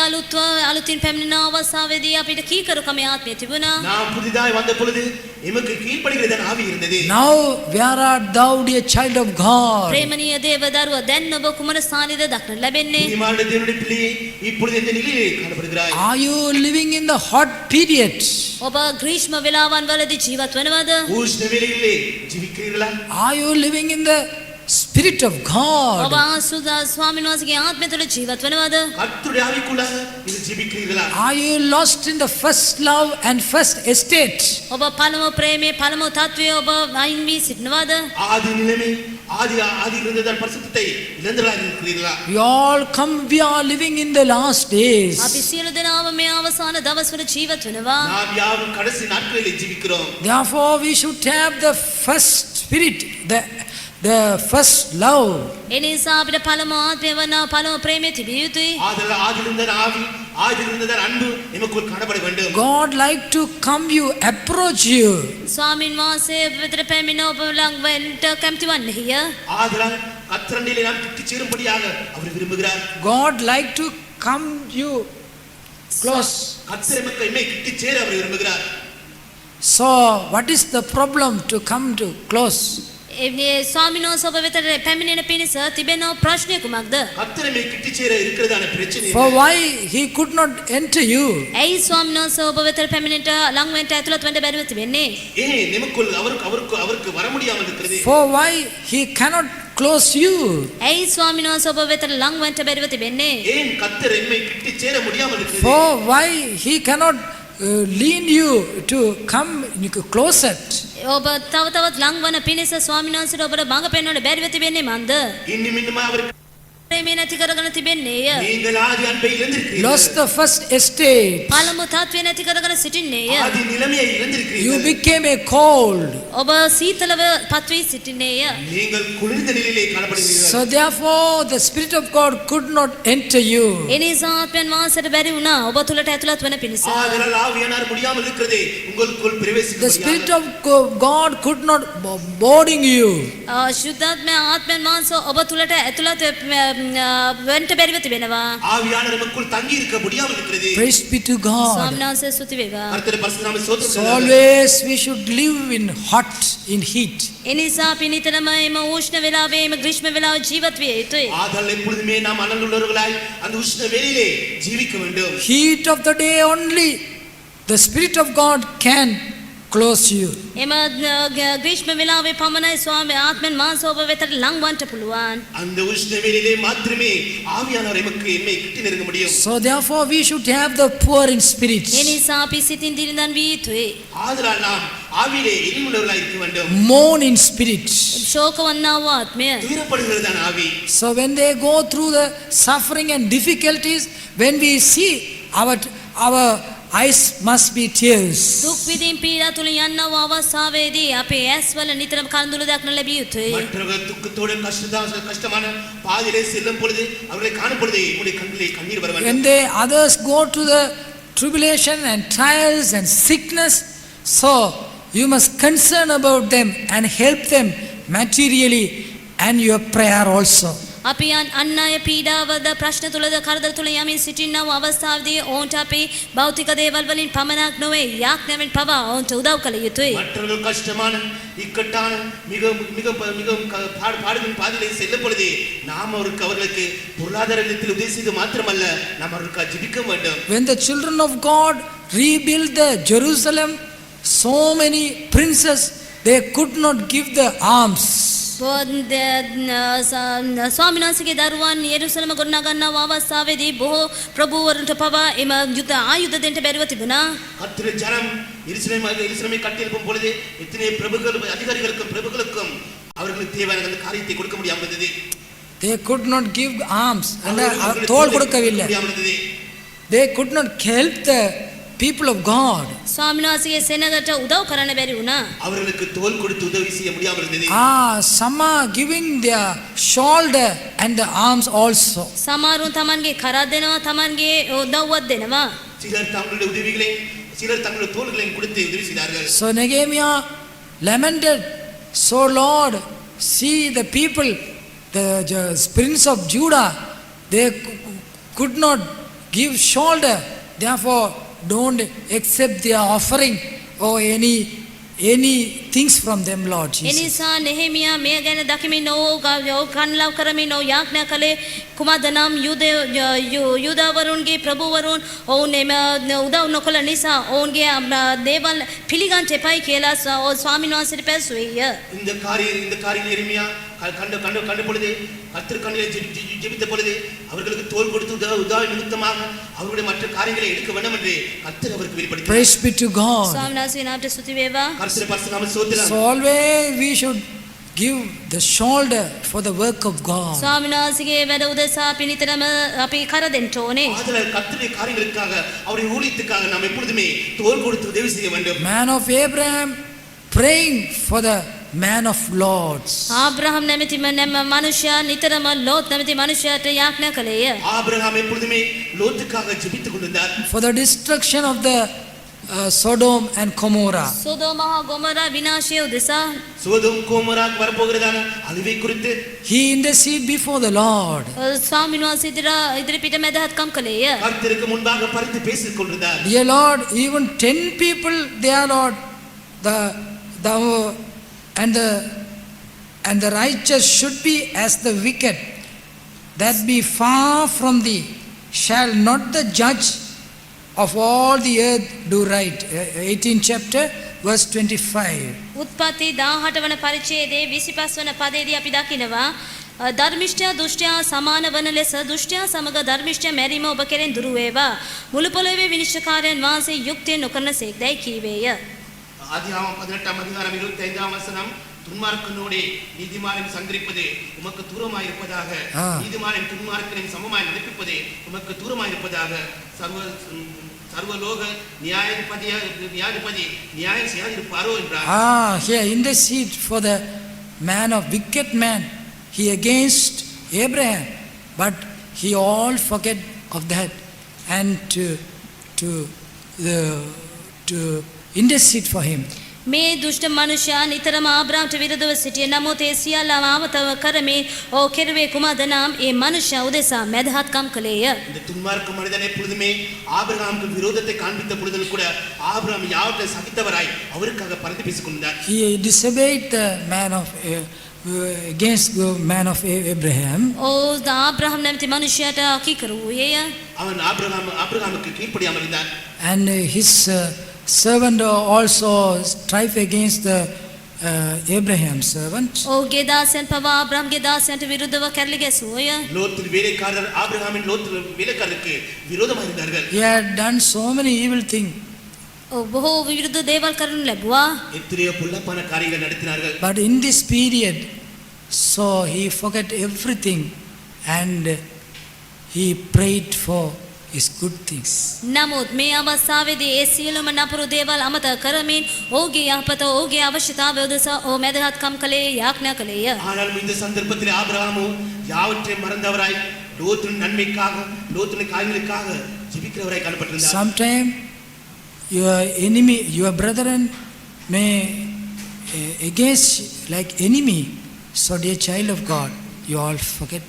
අලුතින් පැමිණෙන අවස්ථාවේදී අපිට කීකරුකම ආත්මය තිබුණා. நாம் புதிதாய் வந்த பொழுது எமக்கு கீழ்ப்படிகிறதன் ஆவி இருந்தது. Now where art thou, dear child of God? ප්‍රේමණීය දේව දරුවා දැන් ඔබ කුමන ස්ථානයේද දක්නට ලැබෙන්නේ? பிரியமான தேவனுடைய பிள்ளையே இப்பொழுது இந்த நிலையிலே காணப்படுகிறாய். Are you living in the hot period? ඔබ ග්‍රීෂ්ම වේලාවන් වලදී ජීවත් වෙනවද? உஷ்ண வேளையிலே ஜீவிக்கிறீர்களா? Are you living in the Spirit of ඔබ God? ආසුදා ස්වාමීන් වහන්සේගේ ආත්මය තුළ ජීවත් වෙනවද? கர்த்தருடைய ஆவிக்குள்ளாக இது ஜீவிக்கிறீர்களா? Are you lost in the first love and first estate? ඔබ පළමු ප්‍රේමයේ පළමු තත්වයේ ඔබ අයින් වී සිටිනවද? ஆதி நிலைமை ஆதி இருந்ததன் பரிசுத்தத்தை இழந்தவர்களாக இருக்கிறீர்களா? We are living in the last days. අපි සියලු දෙනාම මේ අවසාන දවස්වල ජීවත් වෙනවා. நாம் யாவும் கடைசி நாட்களிலே ஜீவிக்கிறோம். Therefore, we should have the first spirit, the first love. ඒ නිසා අපිට පළමු ආත්මය වන පළමු ප්‍රේමය තිබිය යුතුයි. ஆதிலிருந்ததன் அன்பு நமக்குள் காணப்பட வேண்டும். God like to come you, approach you. ස්වාමින් වහන්සේ වෙතට පැමිණ ඔබ ළඟ වෙන්නට කැමති වන්නේය. ஆதலால் கர்த்தரண்டிலே நாம் கிட்டிச் சேரும்படியாக அவர் விரும்புகிறார். God like to come you close. கர்த்தர் எம்மை கிட்டிச் சேர அவர் விரும்புகிறார். So, what is the problem to come to close? ඒ ස්වාමින් වහන්සේ ඔබ වෙතට පැමිණෙන පිණිස තිබෙන ප්‍රශ්නය කුමක්ද? கர்த்தர் எம்மை கிட்டிச் சேர இருக்கிறதான பிரச்சனை For why he could not enter you? ඇයි ස්වාමින් වහන්සේ ඔබ වෙතට පැමිණෙන්නට ළඟ වෙන්නට ඇතුළත් වෙන්න බැරිව තිබෙන්නේ? ஏன் நமக்குள் அவருக்கு வர முடியாமல் இருக்கிறது? For why he cannot close you? ඇයි ස්වාමින් වහන්සේ ඔබ වෙතට ළඟ වෙන්න බැරිව තිබෙන්නේ? ஏன் கர்த்தர் எம்மை கிட்டிச் சேர முடியாமல் இருக்கிறது? For why he cannot lead you to come closer? ඔබ තව තවත් ළඟ වන පිණිස ස්වාමින් වහන්සේට ඔබට මඟ පෙන්වන්න බැරිව තිබෙන්නේ මන්ද? இன்னும் அவர் ප්‍රේමය නැති කරගෙන තිබෙන්නේය. நீங்கள் ஆதி அன்பை இழந்திருக்கிறீர்கள். Lost the first estate. පළමු තත්ත්වය නැති කරගෙන සිටින්නේය. ஆதி நிலைமையை You இழந்திருக்கிறீர்கள். became a cold. ඔබ සීතලව පත්වී සිටින්නේය. நீங்கள் குளிர்ந்த நிலையிலே காணப்படுகிறீர்கள். So therefore the Spirit of God could not enter you. ඒ නිසා ආත්මයන් වහන්සේට බැරි වුණා ඔබ තුලට ඇතුළත් වෙන පිණිස. ஆதலால் ஆவியானவர் முடியாமல் இருக்கிறதே உங்களுக்குள் பிரவேசிக்க The Spirit முடியாது. of God could not boarding you. ශුද්ධාත්මය ආත්මයන් වහන්සේ ඔබ තුලට ඇතුළත් වෙන්න බැරිව තිබෙනවා. ஆவியானவர் நமக்குள் தங்கி இருக்க முடியாமல் இருக்கிறது. Praise be to God. ස්වාමීන් වහන්සේ ස්තුති වේවා. கர்த்தருடைய பரிசுத்த நாமத்தை ஸ்தோத்திரம் So பண்ணுங்கள். always we should live in hot, in heat. ඒ නිසා අපි නිතරම එම උෂ්ණ වේලාවේ එම ග්‍රීෂ්ම වේලාවේ ජීවත් විය යුතුයි. ஆதலால் எப்பொழுதுமே நாம் அனல் உள்ளவர்களாய் அந்த உஷ்ண வேளையிலே ஜீவிக்க வேண்டும். Heat of the day only the Spirit of God can close you. එම ග්‍රීෂ්ම වේලාවේ පමණයි ස්වාමී ආත්මයන් වහන්සේ ඔබ වෙතට ළඟ වන්නට පුළුවන්. அந்த உஷ்ண வேளையிலே மாத்திரமே ஆவியானவர் எம்மை கிட்டி நெருங்க முடியும். So therefore we should have the poor in spirit. ඒ නිසා අපි සිතින් දිරිඳන් විය යුතුයි. ஆதலால் நாம் ஆவியிலே எளிமுள்ளவர்களாய் இருக்க வேண்டும். Mourn in spirit. ශෝක වන්නා වූ ආත්මය. துயரப்படுகிறதான ஆவி. So when they go through the suffering and difficulties, when we see our eyes must be tears. දුක් විඳින් පීඩා තුල යන්නා වූ අවස්ථාවේදී අපේ ඇස් වල නිතරම කඳුළු දක්න ලැබිය යුතුයි. மற்றவர்கள் துக்கத்தோடு கஷ்டமான பாதையிலே செல்லும் பொழுது அவர்களை காணும் பொழுது நம்முடைய கண்களிலே கண்ணீர் வர வேண்டும். When others go to the tribulation and trials and sickness, so you must concern about them and help them materially and your prayer also. අපි අන් අය පීඩාවද ප්‍රශ්න තුලද කරදර තුල යමින් සිටිනා වූ අවස්ථාවේදී ඔවුන්ට අපි භෞතික දේවල් වලින් පමණක් නොවේ යාඥාවෙන් පවා ඔවුන්ට උදව් කළ යුතුයි. மற்றவர்கள் கஷ்டமான இக்கட்டான மிக பாடுகளின் பாதையிலே செல்லும் பொழுது நாம் அவர்களுக்கு பொருளாதார ரீதியில் உதவி செய்து மாத்திரமல்ல நாம் அவர்களுக்கு ஜெபிக்க வேண்டும். When the children of God rebuilt the Jerusalem, so many princes they could not give the alms. ස්වාමීන් වහන්සේගේ දරුවන් යෙරුසලම ගොඩනගා ගන්නා අවස්ථාවේදී බොහෝ ප්‍රභූවරුන්ට පවා එම යුද ආයුධ දෙන්න බැරිව තිබුණා. கர்த்தருடைய ஜனம் எருசலேமை கட்டியெழுப்பும் பொழுது எத்தனை அதிகாரிகளுக்கும் பிரபுக்களுக்கும் அவர்களுக்கு தேவையான அந்த காரியத்தை கொடுக்க முடியாமல் இருந்தது. They could not give alms. தோள் கொடுக்கவில்லை. They could not help the people of God. ස්වාමීන් වහන්සේගේ සෙනගට උදව් කරන්න බැරි වුණා. அவர்களுக்கு தோள் கொடுத்து உதவி செய்ய முடியாமல் இருந்தது. Some are giving their shoulder and the arms also. සමහරුන් තමන්ගේ කරත් දෙනවා තමන්ගේ උදව්වත් දෙනවා. சிலர் தங்களுடைய உதவிகளை சிலர் தங்களுடைய தோள்களையும் கொடுத்து உதவி செய்தார்கள். So Nehemiah lamented, so Lord, see the people, the prince of Judah, they could not give shoulder. Therefore, don't accept their offering or any things from them, Lord Jesus. එනිසා නෙහෙමියා මෙය ගැන දකිමින් ඔහු කන්ලව් කරමින් ඔහු යාඥා කළේ කුමද්ද නම් යුදවරුන්ගේ ප්‍රභූවරුන් ඔවුන් එම උදව් නොකළ නිසා ඔවුන්ගේ දේවල් පිළිගන්න එපයි කියලා ස්වාමීන් වහන්සේට පැවසුවේය. இந்த காரியம் எரேமியா கண்ட பொழுது கர்த்தர் கண்ணிலே ஜெபித்த பொழுது அவர்களுக்கு தோள் கொடுத்து உதவி நிமித்தமாக அவருடைய மற்ற காரியங்களை எடுக்க வேண்டும் என்று கர்த்தர் அவருக்கு வெளிப்படுத்தினார். Praise be to God. ස්වාමීන් වහන්සේ නාමයට ස්තුති වේවා. கர்த்தருடைய பரிசுத்த நாமம் ஸ்தோத்திரம். So always we should give the shoulder for the work of God. ස්වාමීන් වහන්සේගේ වැඩ උදෙසා අපි නිතරම අපි කර දෙන්න ඕනේ. ஆதலால் கர்த்தருடைய காரியங்களுக்காக அவருடைய ஊழியத்துக்காக நாம் எப்பொழுதுமே தோள் கொடுத்து உதவி செய்ய வேண்டும். Man of Abraham praying for the man of Lords. ආබ්‍රහම් නැමැති මනුෂ්‍යයා නිතරම ලෝත් නැමැති මනුෂ්‍යයාට යාඥා කළේය. ஆபிரகாம் எப்பொழுதுமே லோத்துக்காக ஜெபித்துக் கொண்டிருந்தார். For the destruction of the Sodom and Gomorrah. සෝදෝම හා ගොමොරා විනාශය උදෙසා சோதோம் கோமோராக்கு வரப்போகிறதான அழிவை குறித்து He interceded before the Lord. ස්වාමීන් වහන්සේ ඉදිරිපිට මැදහත්කම් කළේය. கர்த்தருக்கு முன்பாக பரிந்து பேசிக் கொண்டிருந்தார். Dear Lord, even 10 people there, Lord, and the righteous should be as the wicked, that be far from thee. Shall not the judge of all the earth do right? 18th chapter, verse 25. උත්පත්ති 18 වන පරිච්ඡේදයේ 25 වන පදයේදී අපි දකිනවා ධර්මිෂ්ඨයා දුෂ්ටයා සමාන වන ලෙස දුෂ්ටයා සමග ධර්මිෂ්ඨයා මැරීම ඔබ කෙරෙන් දුරු වේවා. මුළු පොළොවේ විනිශ්චයකාරයන් වහන්සේ යුක්තිය නොකරන සේක්දයි කීවේය. ஆதியாகமம் 18ஆம் அதிகாரம் 25ஆம் வசனம், துன்மார்க்கனோடே நீதிமானை சந்திரிப்பது உமக்கு தூரமாய் இருப்பதாக, நீதிமானை துன்மார்க்கனை சமமாய் நடப்பிப்பது உமக்கு தூரமாய் இருப்பதாக, சர்வலோக நியாயாதிபதி நியாயம் செய்யாதிருப்பாரோ என்றார். Here intercede for the man of wicked man. He against Abraham, but he all forget of that and to intercede for him. මේ දුෂ්ට මනුෂ්‍යයා නිතරම ආබ්‍රාම්ට විරුද්ධව සිටියේ. නමුත් ඒ සියල්ලම ආමතව කරමින් ඔහු කෙරුවේ කුමක්ද නම් ඒ මනුෂ්‍යයා උදෙසා මැදහත්කම් කළේය. இந்த துன்மார்க்க மனிதன் எப்பொழுதுமே ஆபிரகாமுக்கு விரோதத்தை காண்பித்த பொழுதில் கூட ஆபிரகாம் யாவற்றை சகித்தவராய் அவருக்காக பரிந்து பேசிக் கொண்டார். He disobeyed the man of against the man of Abraham. ඔහු ආබ්‍රහම් නැමැති මනුෂ්‍යයාට කීකරුවේය. அவன் ஆபிரகாமுக்கு கீழ்ப்படியாமல் இருந்தான். And his servant also strive against the Abraham's servant. ඔහුගේ දාසයන් පවා ආබ්‍රහම්ගේ දාසයන්ට විරුද්ධව කැරලි ගැසුවෝය. லோத்தின் வேலைக்காரர் ஆபிரகாமின் வேலைக்காரருக்கு விரோதமாக இருந்தார்கள். He had done so many evil things. බොහෝ විරුද්ධ දේවල් කරනු ලැබුවා. எத்தனையோ பொல்லாப்பான காரியங்கள் நடத்தினார்கள். But in this period, so he forgot everything and he prayed for his good things. නමුත් මේ අවස්ථාවේදී ඒ සියලුම නපුරු දේවල් අමතක කරමින් ඔහුගේ යහපත ඔහුගේ අවශ්‍යතාවය උදෙසා ඔහු මැදහත්කම් කළේ යාඥා කළේය. ஆனாலும் இந்த சந்தர்ப்பத்தில் ஆபிரகாமோ யாவற்றை மறந்தவராய் லோத்தின் நன்மைக்காக லோத்தின் காரியங்களுக்காக ஜெபிக்கிறவராய் காணப்பட்டிருந்தார். Sometimes your enemy, your brethren may against like enemy. So dear child of God, you all forget.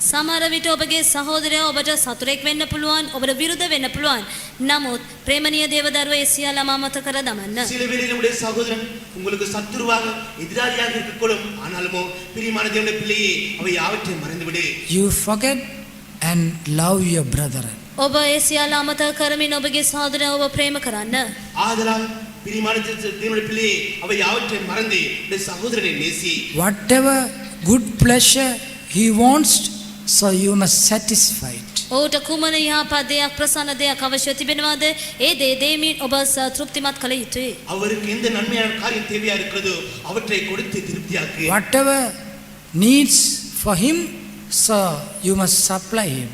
සමහර විට ඔබගේ සහෝදරයා ඔබට සතුරෙක් වෙන්න පුළුවන්, ඔබට විරුද්ධ වෙන්න පුළුවන්. නමුත් ප්‍රේමණීය දේවදරුවෝ ඒ සියල්ලම අමතක කර දමන්න. சில வேளையில் உடைய சகோதரன் உங்களுக்கு சத்துருவாக எதிராளியாக இருக்கக்கூடும். ஆனாலுமோ பிரியமான தேவனுடைய பிள்ளையே அவை யாவற்றையும் மறந்துவிடு. You forget and love your brethren. ඔබ ඒ සියල්ල අමතක කරමින් ඔබගේ සහෝදරයා ඔබ ප්‍රේම කරන්න. ஆதலால் பிரியமான தேவனுடைய பிள்ளையே அவை யாவற்றையும் மறந்து உடைய சகோதரனை நேசி. Whatever good pleasure he wants, so you must satisfy it. ඔහුට කුමන යහපත් දෙයක් ප්‍රසන්න දෙයක් අවශ්‍ය තිබෙනවාද ඒ දේ දෙමින් ඔබ තෘප්තිමත් කළ යුතුයි. அவருக்கு எந்த நன்மையான காரியம் தேவையா இருக்கிறதோ அவற்றை கொடுத்து திருப்தியாக்கு. Whatever needs for him, so you must supply him.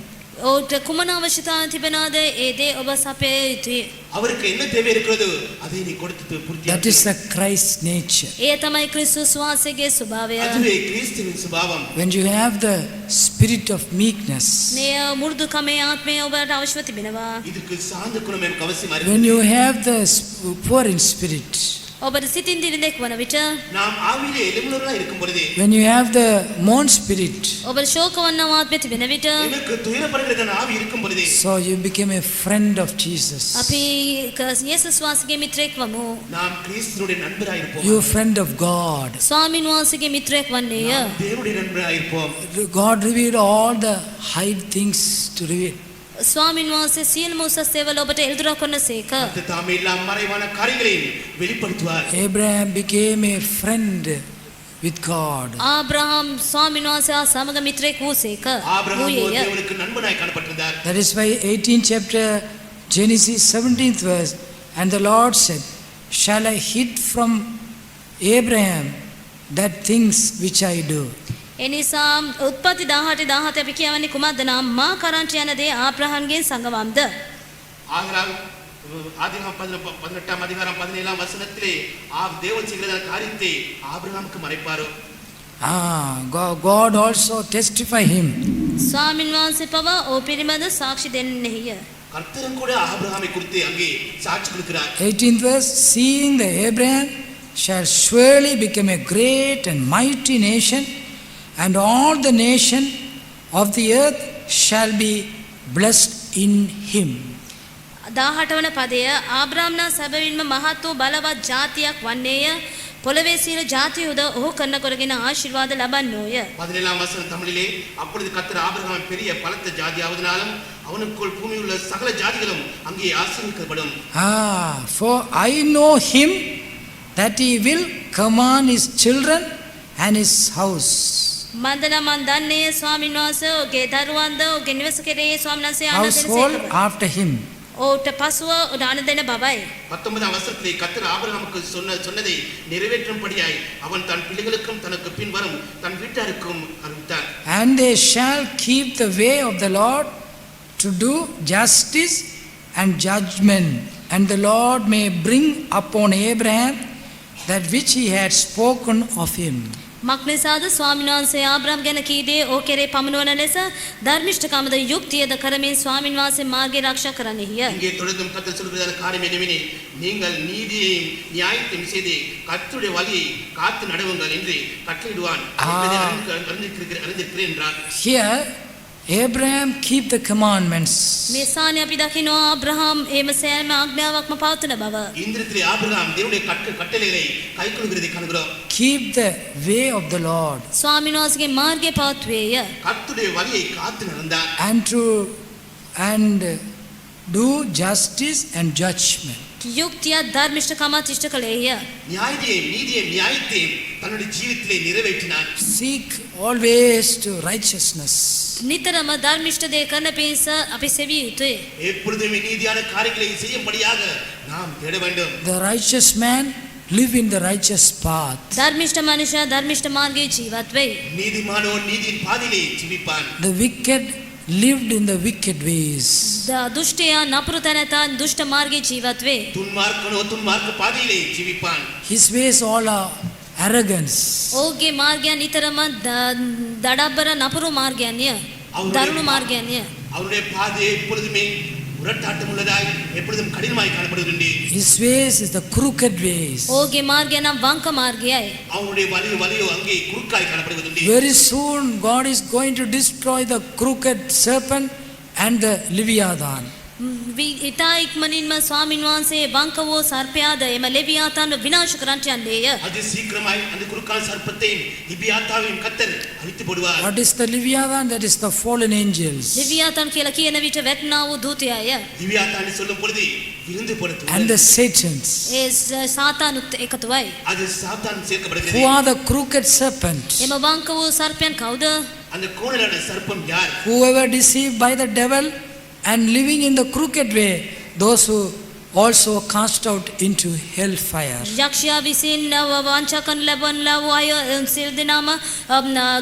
ඔහුට කුමන අවශ්‍යතාවය තිබෙනවාද ඒ දේ ඔබ සපයා යුතුයි. அவருக்கு என்ன தேவை இருக்கிறதோ அதை நீ கொடுத்து That பூர்த்தியாக்கு. is the Christ nature. ඒ තමයි ක්‍රිස්තුස් වහන්සේගේ ස්වභාවය. அதுவே கிறிஸ்துவின் சுபாவம். When you have the spirit of meekness, මේ මු르දුකමේ ආත්මය ඔබට අවශ්‍යව තිබෙනවා. இதுக்கு சாந்த குணம் எனக்கு அவசியமா இருக்கு. when you have the poor in spirit, ඔබට සිතින් දිරිදෙක් වන විට நாம் ஆவியிலே எலும்புள்ளவர்களாய் இருக்கும் பொழுது when you have the mourn spirit, ඔබට ශෝකවන්නා ආත්මය තිබෙන විට எனக்கு துயரப்படுகிற ஆவி இருக்கும் பொழுது so you became a friend of Jesus. අපි යේසුස් වහන්සේගේ මිත්‍රයෙක් වමු. நாம் கிறிஸ்துவினுடைய நண்பராய் இருப்போம். You friend of God. ස්වාමීන් වහන්සේගේ මිත්‍රයෙක් වන්නේය. தேவனுடைய நண்பராய் இருப்போம். God revealed all the hide things to reveal. ස්වාමීන් වහන්සේ සියලුම උසස් දේවල් ඔබට එල්දුරා කරනසේක. அது தாமே எல்லாம் மறைவான காரியங்களை வெளிப்படுத்துவார். Abraham became a friend with God. ආබ්‍රහම් ස්වාමීන් වහන්සේ සමග මිත්‍රයෙක් වූසේක. ஆபிரகாம் වූයේය. தேவனுக்கு நண்பனாய் காணப்பட்டிருந்தார். That is why 18th chapter, Genesis 17th verse, and the Lord said, shall I hid from Abraham that things which I do? එනිසා උත්පත්ති 18:17 අපි කියවන්නේ කුමක්ද නම් මා කරන්ට යන දේ ආබ්‍රහම්ගෙන් සංගවම්ද. ஆகலால் ஆதியாகமம் 18ஆம் அதிகாரம் 17ஆம் வசனத்திலே தேவன் செய்கிற காரியத்தை ஆபிரகாமுக்கு மறைப்பாரோ. God also testify him. ස්වාමීන් වහන්සේ පවා ඕ පිළිබඳ සාක්ෂි දෙන්නේය. கர்த்தரும் கூட ஆபிரகாமை குறித்து அங்கே சாட்சி கொடுக்கிறார். 18th verse, seeing the Abraham shall surely become a great and mighty nation, and all the nation of the earth shall be blessed in him. 18 වන පදය ආබ්‍රාම්නා සැබවින්ම මහත් වූ බලවත් ජාතියක් වන්නේය. පොළවේ සියලු ජාතියෝද ඔහු කරන කරගෙන ආශිර්වාද ලබන්නෝය. 17ஆம் வசனம் தமிழிலே அப்பொழுது கர்த்தர் ஆபிரகாமை பெரிய பலத்த ஜாதியாவதனாலும் அவனுக்குள் பூமியில் உள்ள சகல ஜாதிகளும் அங்கே ஆசீர்வதிக்கப்படும். For I know him that he will command his children and his house. මන්දන මන් දන්නේ ස්වාමීන් වහන්සේ ඔහුගේ දරුවන්ද ඔහුගේ නිවස කෙරෙහි ස්වාමීන් වහන්සේ ආන Household දෙනසේක. after him. ඔහුට පසුව දාන දෙන බවයි. 19ஆம் வசனத்திலே கர்த்தர் ஆபிரகாமுக்கு சொன்னதை நிறைவேற்றும்படியாய் அவன் தன் பிள்ளைகளுக்கும் தனக்கு பின் வரும் தன் வீட்டாருக்கும் அறிவித்தார். And they shall keep the way of the Lord to do justice and judgment, and the Lord may bring upon Abraham that which he had spoken of him. මක්නිසාද ස්වාමීන් වහන්සේ ආබ්‍රහම් ගැන කී දේ ඔහු කෙරේ පමුණවන ලෙස ධර්මිෂ්ඨකමද යුක්තියද කරමින් ස්වාමීන් වහන්සේ මාර්ගය ආරක්ෂා කරන්නෙහිය. இங்கே தொடர்ந்தும் கர்த்தர் சொல்கிறதான காரியம் என்னவெனில் நீங்கள் நீதியையும் நியாயத்தையும் செய்து கர்த்தருடைய வழியை காத்து நடவுங்கள் என்று கட்டளையிடுவான் என்பதை அறிந்திருக்கிறேன் என்றார். Here Abraham keep the commandments. මේ ස්ථානයේ අපි දකිනවා ආබ්‍රහම් එම සෑම ආඥාවක්ම පවත්වන බව. இந்திரத்திலே ஆபிரகாம் தேவனுடைய கட்டளைகளை கைக்கொள்கிறதை காண்கிறோம். Keep the way of the Lord. ස්වාමීන් වහන්සේගේ මාර්ගය පවත්වේය. கர்த்தருடைய வழியை காத்து நடந்தார். And do justice and judgment. යුක්තිය ධර්මිෂ්ඨකමත් ඉෂ්ට කළේය. நியாயத்தையும் தன்னுடைய ஜீவிதத்திலே நிறைவேற்றினார். Seek always to righteousness. නිතරම ධර්මිෂ්ඨ දේ කරන පිණිස අපි සෙවිය යුතුය. எப்பொழுதுமே நீதியான காரியங்களை செய்யும்படியாக நாம் தேட வேண்டும். The righteous man live in the righteous path. ධර්මිෂ්ඨ මනුෂ්‍යයා ධර්මිෂ්ඨ මාර්ගයේ ජීවත් වෙයි. நீதிமானவன் நீதியின் பாதையிலே ஜீவிப்பான். The wicked lived in the wicked ways. දුෂ්ටයා නපුරු තැනැතා දුෂ්ට මාර්ගයේ ජීවත් වේ. துன்மார்க்கனோ துன்மார்க்க பாதையிலே ஜீவிப்பான். His ways all are arrogance. ඔහුගේ මාර්ගයන් නිතරම දඩබ්බර නපුරු මාර්ගයන්ය. දරුණු මාර්ගයන්ය. அவருடைய பாதை எப்பொழுதுமே முரட்டாட்டம் உள்ளதாய் எப்பொழுதும் கடினமாய் காணப்படுகின்றது. His ways is the crooked ways. ඔහුගේ මාර්ගය නම් වංක මාර්ගයයි. அவருடைய வழியோ அங்கே குறுக்காய் காணப்படுகின்றது. Very soon God is going to destroy the crooked serpent and the Leviathan. ඉතා ඉක්මනින්ම ස්වාමීන් වහන්සේ වංක වූ සර්පයාද එම ලෙවියාතාන්ව විනාශ කරන්නට යන්නේය. அது சீக்கிரமாய் அந்த குறுக்கான சர்ப்பத்தையும் லிபியாத்தாவையும் கர்த்தர் அழித்து போடுவார். What is the Leviathan? That is the fallen angels. ලෙවියාතාන් කියලා කියන විට වැටෙනා වූ දූතයාය. லிபியாத்தான் சொல்லும் பொழுது விழுந்து போன And the Satans. ඒ සාතානුත් එකතුවයි. அது சாத்தான் Who சேர்க்கப்படுகிறது. are the crooked serpent? එම වංක වූ සර්පයන් කවුද? அந்த கோணலான சர்ப்பம் யார்? Whoever deceived by the devil and living in the crooked way, those who also cast out into hellfire. යක්ෂයා විසින් වංචා කරන ලබන වූ අය සියලු දෙනාම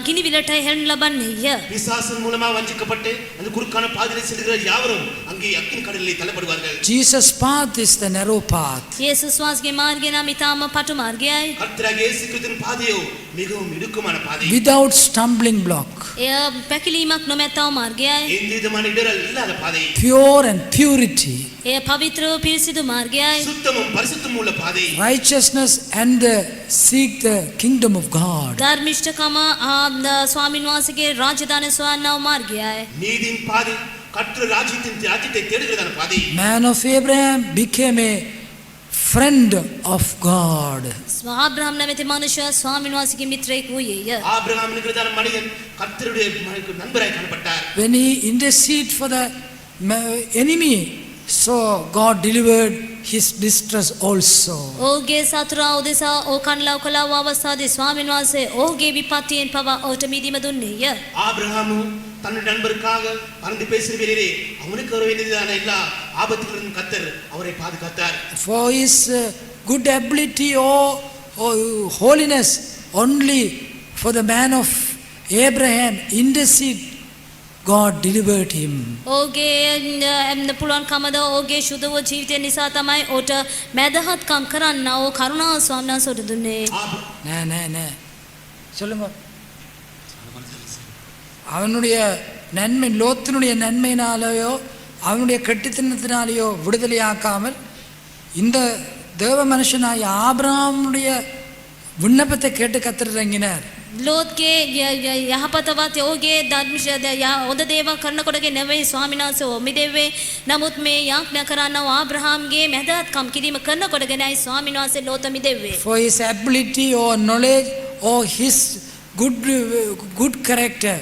ගිනි විලට හෙළන ලබන්නේය. பிசாசின் மூலமா வஞ்சிக்கப்பட்டு அந்த குறுக்கான பாதையிலே செல்கிற யாவரும் அங்கே அக்கினி கடலிலே தள்ளப்படுவார்கள். Jesus' path is the narrow path. යේසුස් වහන්සේගේ මාර්ගය නම් ඊටාම පටු මාර්ගයයි. கர்த்தராகிய இயேசு கிறிஸ்துவின் பாதையோ மிகவும் இடுக்கமான பாதை. without stumbling block. එය පැකිලීමක් නොමැත්තව මාර්ගයයි. எந்த விதமான இடரல் இல்லாத பாதை. Pure and purity. එය පවිත්‍රව පිරිසිදු මාර්ගයයි. சுத்தமும் பரிசுத்தமும் உள்ள பாதை. Righteousness and seek the kingdom of God. ධර්මිෂ්ඨකම ස්වාමින් වහන්සේගේ රාජධානය සොයන්නව මාර්ගයයි. நீதியின் பாதை. கர்த்தர் ராஜ்யத்தை தேடுகிறதான பாதை. Man of Abraham became a friend of God. ආබ්‍රහම් නැමැති මනුෂ්‍යයා ස්වාමින් වහන්සේගේ මිත්‍රයෙක් වූයේය. ஆபிரகாம் என்கிறதான மனிதன் கர்த்தருடைய நண்பராய் காணப்பட்டார். When he interceded for the enemy, so God delivered his distress also. ඔහුගේ සතුරා උදෙසා ඔහු කන්ලව් කළා වූ අවස්ථාවේ ස්වාමින් වහන්සේ ඔහුගේ විපත්තියෙන් පවා ඔහුට මිදීම දුන්නේය. ஆபிரகாமும் தன்னுடைய நண்பருக்காக பறந்து பேசுகிற வேளையிலே அவனுக்கு வர வேண்டியதான எல்லா ஆபத்துகளிலும் கர்த்தர் அவரை பாதுகாத்தார். For his good ability or holiness, only for the man of Abraham intercede, God delivered him. ඔහුගේ පුළුවන්කමද ඔහුගේ ශුද්ධ වූ ජීවිතය නිසා තමයි ඔහුට මැදහත්කම් කරන්න ඔහු කරුණාව ස්වාමීන් වහන්සේට දුන්නේ. நே சொல்லுங்க. அவனுடைய நன்மை, லோத்தினுடைய நன்மையினாலேயோ அவனுடைய கெட்டித்தனத்தினாலேயோ விடுதலையாக்காமல் இந்த தேவ மனுஷனாய ஆபிரகாமுடைய விண்ணப்பத்தை கேட்டு கர்த்தர் இறங்கினார். ලෝත්ගේ යහපතවත් ඔහුගේ ධර්මිෂ හොඳ දේවල් කරනකොටගේ නෙවෙයි ස්වාමීන් වහන්සේ ඔමිදෙව්වේ. නමුත් මේ යාඥා කරන්නව ආබ්‍රහාම්ගේ මැදහත්කම් කිරීම කරනකොටගෙනයි ස්වාමීන් වහන්සේ ලෝත මිදෙව්වේ. For his ability or knowledge or his good character,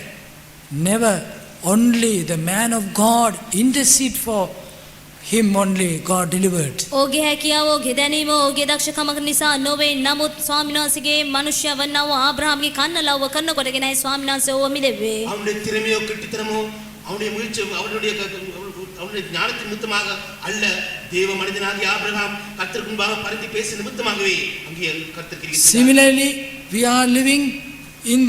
never, only the man of God intercede for him, only God delivered. ඔහුගේ හැකියාව ඔහුගේ දැනීම ඔහුගේ දක්ෂකම නිසා නොවේ. නමුත් ස්වාමීන් වහන්සේගේ මනුෂ්‍ය වන්නව ආබ්‍රහාම්ගේ කන්න ලව්ව කරනකොටගෙනයි ස්වාමීන් වහන්සේ ඔහු මිදෙව්වේ. அவனுடைய திறமையோ கெட்டித்தனமோ அவனுடைய முயற்சி அவனுடைய ஞானத்தின் நிமித்தமாக அல்ல, தேவ மனிதனாகிய ஆபிரகாம் கர்த்தருக்கு முன்பாக பரிந்து பேசிய நிமித்தமாகவே அங்கே கர்த்தர் கிரியை செய்தார். Similarly, we are living in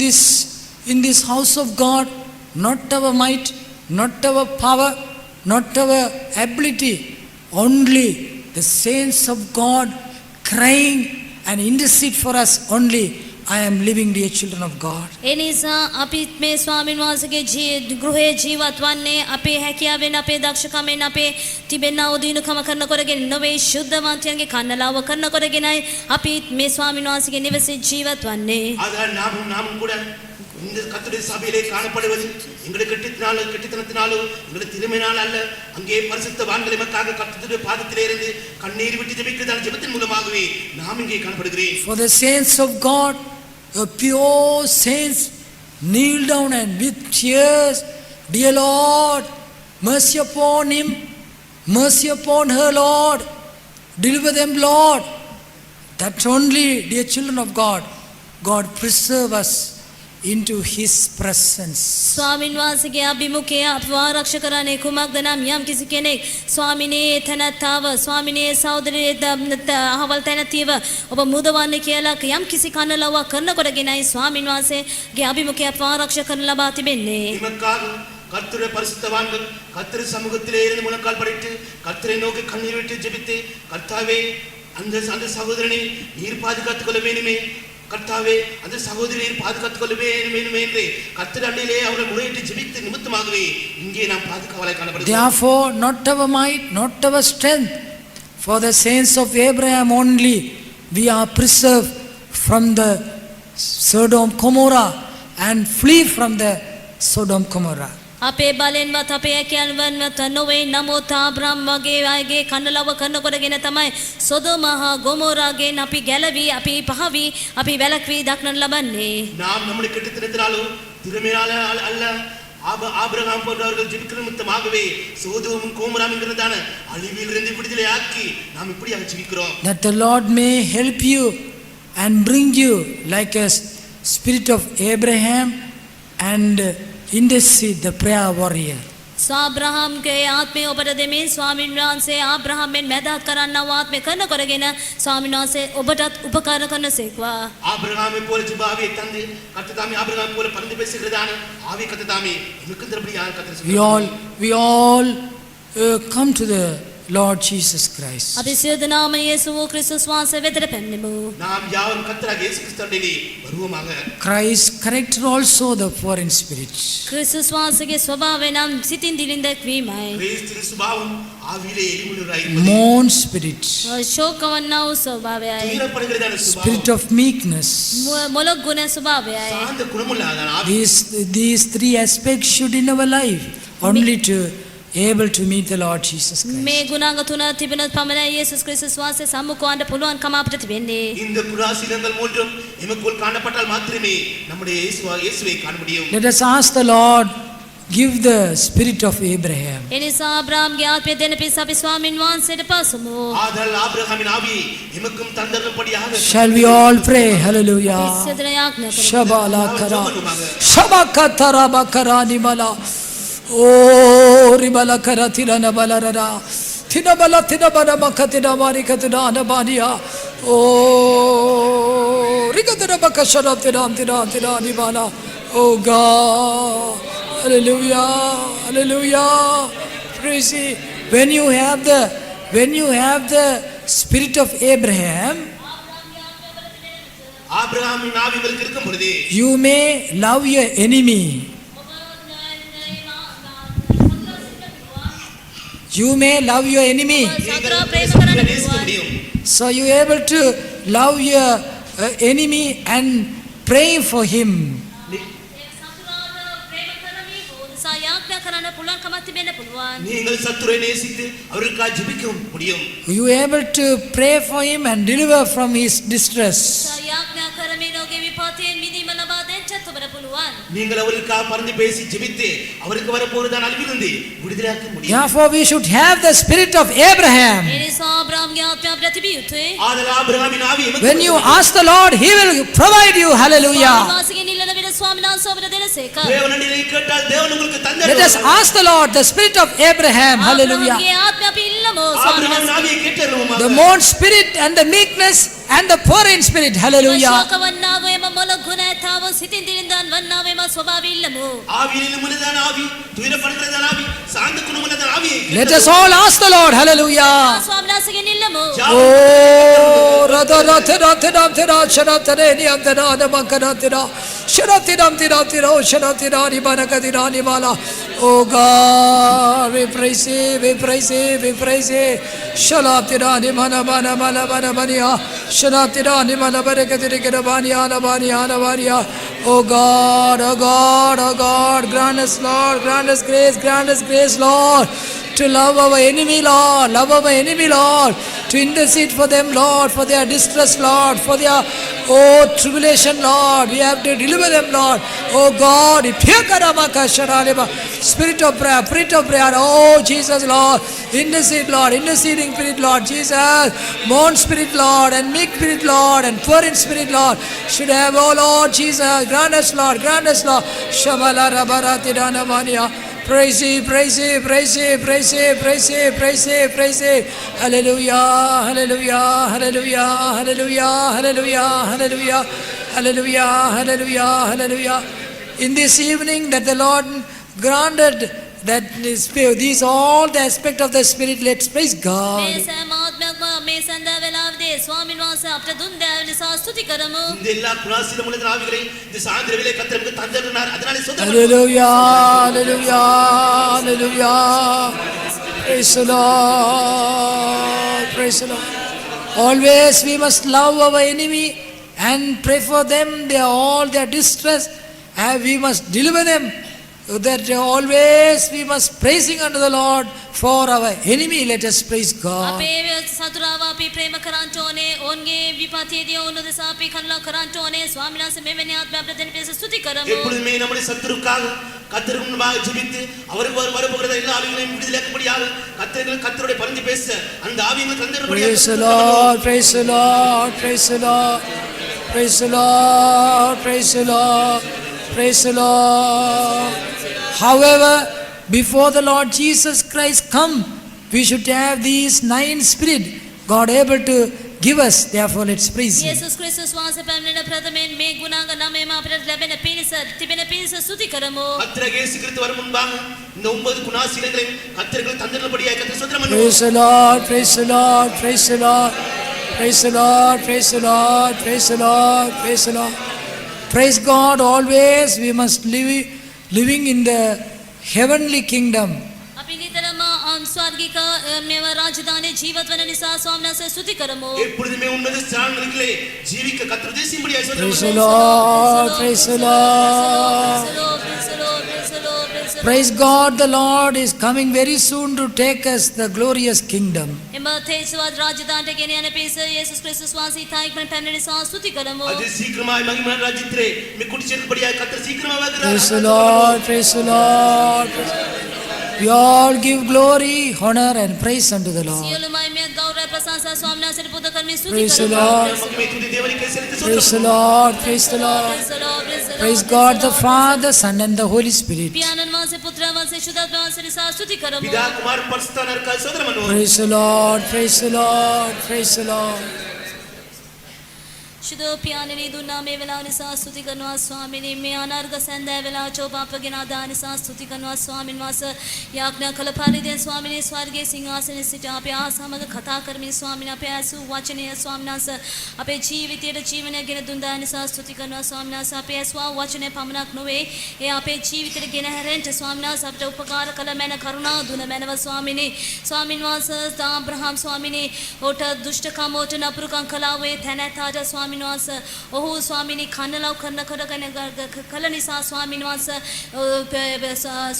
this house of God, not our might, not our power, not our ability, only the saints of God crying and intercede for us. Only I am living, dear children of God. ඒ නිසා අපි මේ ස්වාමීන් වහන්සේගේ ගෘහයේ ජීවත් වන්නේ අපේ හැකියාවෙන් අපේ දක්ෂකමෙන් අපේ තිබෙනා වූ දිනුකම කරනකොටගෙන නොවේ, ශුද්ධවන්තයන්ගේ කන්නලාව කරනකොටගෙනයි අපි මේ ස්වාමීන් වහන්සේගේ නිවසේ ජීවත් වන්නේ. அதனால் நாமும் கூட இந்த கர்த்தருடைய சபையிலே காணப்படுவது எங்களுடைய கெட்டித்தனத்தினாலோ எங்களுடைய திறமையினால் அல்ல, அங்கே பரிசுத்தவான்கள் எமக்காக கர்த்தருடைய பாதத்திலே இருந்து கண்ணீர் விட்டு ஜெபிக்கிறதான ஜெபத்தின் மூலமாகவே நாம் இங்கே காணப்படுகிறேன். For the saints of God, the pure saints kneel down and with tears, dear Lord, mercy upon him, mercy upon her, Lord, deliver them, Lord. That only, dear children of God, God preserve us into his presence. ස්වාමින් වහන්සේගේ අභිමුඛය අපව ආරක්ෂා කරන්නේ කුමක්ද නම් යම් කිසි කෙනෙක් ස්වාමිනේ තනතාව ස්වාමිනේ සහෝදරයේ අහවල් තැනතිව ඔබ මුදවන්නේ කියලා යම් කිසි කනලවක් කරනකොටගෙනයි ස්වාමින් වහන්සේගේ අභිමුඛය අපව ආරක්ෂා කරන ලබා තිබෙන්නේ. நமக்காக கர்த்தருடைய பரிசுத்தவான்கள் கர்த்தர் சமூகத்திலே இருந்து முழங்கால் படிட்டு கர்த்தரை நோக்கி கண்ணீர் விட்டு ஜெபித்து, கர்த்தாவே அந்த சகோதரனை நீர் பாதுகாத்துக் கொள்ள வேண்டுமே, கர்த்தாவே அந்த சகோதரியை பாதுகாத்துக் கொள்ள வேண்டுமே என்று கர்த்தர் அண்டையிலே அவர்கள் முறையிட்டு ஜெபித்த நிமித்தமாகவே இங்கே நாம் பாதுகாவலாய் காணப்படுகிறோம். Therefore, not our might, not our strength, for the saints of Abraham only we are preserved from the Sodom Gomorrah and flee from the Sodom Gomorrah. අපේ බලෙන්වත් අපේ හැකියාවෙන්වත් නොවේ. නමුත් ආබ්‍රහම් වගේ අයගේ කන්නලව කරනකොටගෙන තමයි සොදොම හා ගොමෝරාගෙන් අපි ගැලවි, අපි පහවි, අපි වැළක්වි දක්නට ලබන්නේ. நாம் நம்முடைய கெட்டித்தனத்தினாலோ திறமையினால அல்ல, ஆபிரகாம் போன்றவர்கள் ஜெபிக்கிற நிமித்தமாகவே சோதோமும் கோமராம் என்கிறதான அழிவிலிருந்து விடுதலை ஆக்கி நாம் இப்படியாக ஜெபிக்கிறோம். That the Lord may help you and bring you like a spirit of Abraham and intercede the prayer warrior. ස්වාබ්‍රහම්ගේ ආත්මය ඔබට දෙමින් ස්වාමීන් වහන්සේ ආබ්‍රහම්ෙන් මැදහත් කරන්නව ආත්මය කරනකොටගෙන ස්වාමීන් වහන්සේ ඔබටත් උපකාර කරනසේක්වා. ஆபிரகாமை போல ஜெபாவே தந்து கர்த்ததாமே ஆபிரகாம் போல பரிந்து பேசுகிறதான ஆவி கர்த்ததாமே எமக்கு தரபடி யார் கர்த்தர் We all come to the Lord Jesus Christ. අපි සියලු දෙනාම යේසුස් ක්‍රිස්තුස් වහන්සේ වෙතට පැමිණෙමු. நாம் யாவரும் கர்த்தராகிய இயேசு கிறிஸ்துவிலே வருவோமாக. Christ corrected also the foreign spirit. ක්‍රිස්තුස් වහන්සේගේ ස්වභාවය නම් සිතින් දිලින් දැක්වීමයි. கிறிஸ்துவின் சுபாவம் ஆவியிலே எரிமுள்ளராய் இருப்பது. Mourn spirit. ශෝකවන්නා වූ ස්වභාවයයි. துயரப்படுகிறதான Spirit சுபாவம். of meekness. මොළොක් ගුණ ස්වභාවයයි. சாந்த குணமுள்ளதான ஆவி. These three aspects should in our life only to able to meet the Lord Jesus Christ. මේ ගුණාංග තුන තිබෙනොත් පමණයි යේසුස් ක්‍රිස්තුස් වහන්සේ සම්මුඛවන්න පුළුවන්කම අපිට තිබෙන්නේ. இந்த குணாசீலங்கள் மூன்றும் எமக்குள் காணப்பட்டால் மாத்திரமே நம்முடைய இயேசுவை காண முடியும். Let us ask the Lord, give the spirit of Abraham. එනිසා අබ්‍රාම්ගේ ආත්මය දෙන පිස අපි ස්වාමින් වහන්සේට පසුමු. ஆதலால் ஆபிரகாமின் ஆவியை எமக்கும் தந்தருளும்படியாக Shall we all pray? Hallelujah. සියදෙන යාඥා කරමු. Shabala kara. Shabakatara bakarani mala. Oh, ribala kara tirana balarara. Tina bala makatina marikatina anabania. Oh, rikatana bakashara tina nibala. Oh God. Hallelujah. Hallelujah. Praise Him. When you have the spirit of Abraham, ஆபிரகாமின் ஆவி உங்களுக்கு இருக்கும் பொழுது you may love your enemy. You may love your enemy. සතුරා ප්‍රේම කරන්න நேசிக்க පුළුවන්. முடியும். So you able to love your enemy and pray for him. සතුරාව ප්‍රේම කරමින් උදෙසා යාඥා කරන්න පුළුවන්කමක් තිබෙන්න පුළුවන්. நீங்கள் சத்துரை நேசித்து அவருக்காக ஜெபிக்க முடியும். You able to pray for him and deliver from his distress. යාඥා කරමින් ඔහුගේ විපතෙන් මිදීම ලබා දෙන්නත් ඔබට පුළුවන්. நீங்கள் அவருக்காக பரிந்து பேசி ஜெபித்து அவருக்கு வரப்போறதான அழிவிலிருந்து விடுதலையாக்க முடியும். Therefore we should have the spirit of Abraham. ඒ නිසා අබ්‍රාම්ගේ ආත්මය අපිට තිබිය යුතුයි. ஆதலால் ஆபிரகாமின் ஆவி எமக்கு When you ask the Lord, he will provide you. Hallelujah. වාසිකෙන් ඉල්ලන විට ස්වාමීන් වහන්සේ ඔබට දෙනසේක. தேவனிடத்திலே கேட்டால் தேவன் உங்களுக்கு Let தந்தருளுவார். us ask the Lord, the spirit of Abraham. Hallelujah. අබ්‍රාම්ගේ ආත්මය අපි ඉල්ලමු ස්වාමීන් ஆபிரகாமின் වහන්සේ. ஆவியை கேட்டருளுவோமாக. The mourn spirit and the meekness and the poor in spirit. Hallelujah. ශෝකවන්නාව එම මොළොක් ගුණ ඇතාව සිතින් දිලින්දාන් වන්නාව එම ස්වභාවය ඉල්ලමු. ஆவியிலும் உள்ளதான ஆவி, துயரப்படுகிறதான ஆவி, சாந்த குணமுள்ளதான ஆவியை Let us all ask the Lord. Hallelujah. ස්වාමීන් වහන්සේගෙන් ඉල්ලමු. Oh, radha sharatare niamtara namakanatira sharatira sharatira nibanakadira nibala. Oh God, we praise you, we praise you, we praise you. Shalatira nimana bana bana bana bania sharatira nimana barakadira kirabania nabania nabania. Oh God, oh God, oh God, grant us Lord, grant us grace Lord, to love our enemy Lord, love our enemy Lord, to intercede for them Lord, for their distress Lord, for their tribulation Lord, we have to deliver them Lord. Oh God, spirit of prayer, oh Jesus Lord, intercede Lord, interceding spirit Lord, Jesus, mourn spirit Lord, and meek spirit Lord, and poor in spirit Lord, should have, oh Lord Jesus, grant us Lord, Shabala Rabarati Danamania. Praise Him, praise Him, praise Him, praise Him, praise Him, praise Him, praise Him. Hallelujah, hallelujah, hallelujah, hallelujah, hallelujah, hallelujah, hallelujah, hallelujah, hallelujah. In this evening that the Lord granted that these all the aspect of the Spirit, let's praise God. මේ සෑම ආත්මයක්ම මේ සඳහා වෙලාවදී ස්වාමීන් වහන්සේ අපට දුන් දෑ නිසා ස්තුති කරමු. இந்த எல்லா குணாசீலம் உள்ளதான ஆவிகளை இந்த சாயந்திர வேளை கர்த்தர் நமக்கு தந்தருளினார். அதனாலே சொந்தம் Hallelujah, hallelujah, hallelujah. Praise the Lord, praise the Lord. Always we must love our enemy and pray for them, all their distress, and we must deliver them. That always we must praising unto the Lord for our enemy. Let us praise God. අපේ සතුරාව අපි ප්‍රේම කරන්න ඕනේ. ඔවුන්ගේ විපතේදී ඔවුන් උදෙසා අපි කරුණා කරන්න ඕනේ. ස්වාමීන් වහන්සේ මෙවැනි ආත්මයක් අපට දෙන පිණිස ස්තුති කරමු. எப்பொழுதுமே நம்முடைய சத்துருக்காக கர்த்தருக்கு முன்பாக ஜெபித்து அவருக்கு வரப்போகிற எல்லா ஆவிகளையும் விடுதலையாக்கும்படியாக கர்த்தருடைய பரிந்து பேச அந்த ஆவிகளை தந்தருளும்படியாக. Praise the Lord, praise the Lord, praise the Lord, praise the Lord, praise the Lord, praise the Lord. However, before the Lord Jesus Christ come, we should have these 9 spirit God able to give us. Therefore, let's praise Him. යේසුස් ක්‍රිස්තුස් වහන්සේ පැමිණෙන ප්‍රථමයෙන් මේ ගුණාංග 9ම අපට ලැබෙන පිණිස තිබෙන පිණිස ස්තුති කරමු. கர்த்தர் இயேசு கிறிஸ்து வரும் முன்பாக இந்த 9 குணாசீலங்களையும் கர்த்தர்கள் தந்திரபடியாக கர்த்தர் ஸ்தோத்திரம் Praise பண்ணுவோம். the Lord, praise the Lord, praise the Lord, praise the Lord, praise the Lord, praise the Lord, praise the Lord. Praise God always. We must living in the heavenly kingdom. අපි නිතරම ස්වර්ගික මේව රාජධානයේ ජීවත් වන නිසා ස්වාමීන් වහන්සේ ස්තුති කරමු. எப்பொழுதுமே உன்னத ஸ்தானங்களிலே ஜீவிக்க கர்த்தர் தேசியம்படியாக ஸ்தோத்திரம் Praise the பண்ணுவோம். Lord, praise the Lord. Praise God, the Lord is coming very soon to take us the glorious kingdom. එම තේජස්වත් රාජධානයට ගෙන යන පිස යේසුස් ක්‍රිස්තුස් වහන්සේ ඉතායික්මන පැමිණෙන නිසා ස්තුති කරමු. அது சீக்கிரமாய் மகிமையான ராஜ்யத்திலே மிக்குடி சேர்ந்தபடியாக கர்த்தர் சீக்கிரமாக வருகிறார். Praise the Lord, praise the Lord. We all give glory, honor and praise unto the Lord. සියලු මහිමය ගෞරව ප්‍රශංසා ස්වාමීන් වහන්සේට පුද කරමින් ස්තුති Praise the කරමු. Lord. மகிமை துதி தேவனுக்கே செலுத்தி Praise the ஸ்தோத்திரம் Lord, praise the Lord. Praise the Lord, praise the Lord, Praise praise God the the Lord. Father, Son and the Holy Spirit. පියාණන් වහන්සේ පුත්‍රයන් වහන්සේ ශුද්ධාත්ම වහන්සේ නිසා ස්තුති කරමු. பிதா குமார் பரிசுத்தாவியானவருக்காக ஸ்தோத்திரம் பண்ணுவோம். Praise the Lord, praise the Lord, praise the Lord. ශුද්ධ පියාණනි දුන්නා මේ වෙලාව නිසා ස්තුති කරනවා ස්වාමිනේ. මේ අනර්ග සැන්දෑ වෙලාව චෝප අපගෙන ආදා නිසා ස්තුති කරනවා ස්වාමින් වහන්සේ. යාඥා කළ පරිදි ස්වාමිනේ ස්වර්ගයේ සිංහාසනයේ සිට අපේ ආසමග කතා කරමින් ස්වාමිනේ අපේ ඇසු වචනය ස්වාමීන් වහන්සේ අපේ ජීවිතයට ජීවනය ගෙන දුන් දා නිසා ස්තුති කරනවා ස්වාමීන් වහන්සේ. අපේ ඇසුවා වචනය පමණක් නොවේ ඒ අපේ ජීවිතයට ගෙන හැරෙන්න ස්වාමීන් වහන්සේ අපට උපකාර කළ මැන කරුණා දුන මැනව ස්වාමිනේ. ස්වාමින් වහන්සේ ආබ්‍රහම් ස්වාමිනේ ඔට දුෂ්ටකම ඔට නපුරුකම් කළා වේ තැනැත්තාට ස්වාමින් වහන්සේ ඔහු ස්වාමිනේ කන්නලව් කරන කරගෙන කළ නිසා ස්වාමින් වහන්සේ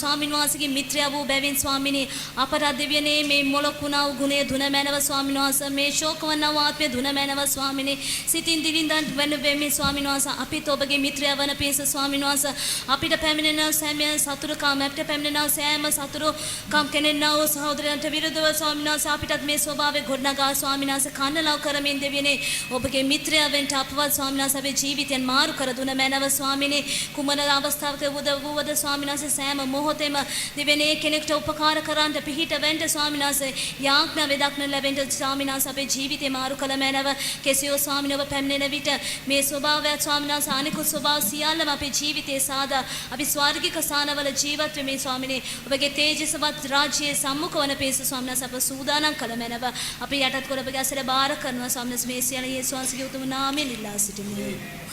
ස්වාමින් වහන්සේගේ මිත්‍රයා වූ බැවින් ස්වාමිනේ අපට දෙවියනේ මේ මොලකුණා වූ ගුණය දුන මැනව ස්වාමින් වහන්සේ මේ ශෝකවන්නා වූ ආත්මය දුන මැනව ස්වාමිනේ සිතින් දිලින්දන් වෙන වෙමින් ස්වාමින් වහන්සේ අපිත් ඔබගේ මිත්‍රයා වන පිණිස ස්වාමින් වහන්සේ අපිට පැමිණෙන සෑම සතුරුකම් අපිට පැමිණෙන සෑම සතුරුකම් කෙනෙක්නා වූ සහෝදරයන්ට විරුද්ධව ස්වාමින් වහන්සේ අපිටත් මේ ස්වභාවය ගොඩනගා ස්වාමින් වහන්සේ කන්නලව් කරමින් දෙවියනේ ඔබගේ මිත්‍රයා වෙන්න අපවත් ස්වාමීන් වහන්සේ අපේ ජීවිතයන් මාරු කර දුන මැනව ස්වාමිනේ. කුමන අවස්ථාවක වුවද ස්වාමීන් වහන්සේ සෑම මොහොතේම දෙවෙනේ කෙනෙකුට උපකාර කරන්න පිහිට වෙන්න ස්වාමීන් වහන්සේ යාඥා වේදක්න ලැබෙන්න ස්වාමීන් වහන්සේ අපේ ජීවිතේ මාරු කළ මැනව. කෙසියෝ ස්වාමීන් ඔබ පැමිණෙන විට මේ ස්වභාවයත් ස්වාමීන් වහන්සේ අනිකුත් ස්වභාව සියල්ලම අපේ ජීවිතේ සාදා අපි ස්වර්ගික සානවල ජීවත් වෙමින් ස්වාමිනේ ඔබගේ තේජසවත් රාජ්‍යයේ සම්මුඛ වන පිණිස ස්වාමීන් වහන්සේ අප සූදානම් කළ මැනව. අපි යටත් කොට ඔබගේ අසල බාර කරනවා ස්වාමීන් වහන්සේ මේ සියල්ල යේසුස් වහන්සේගේ උතුම් නාමයෙන් ඉල්ලා සිටිමු.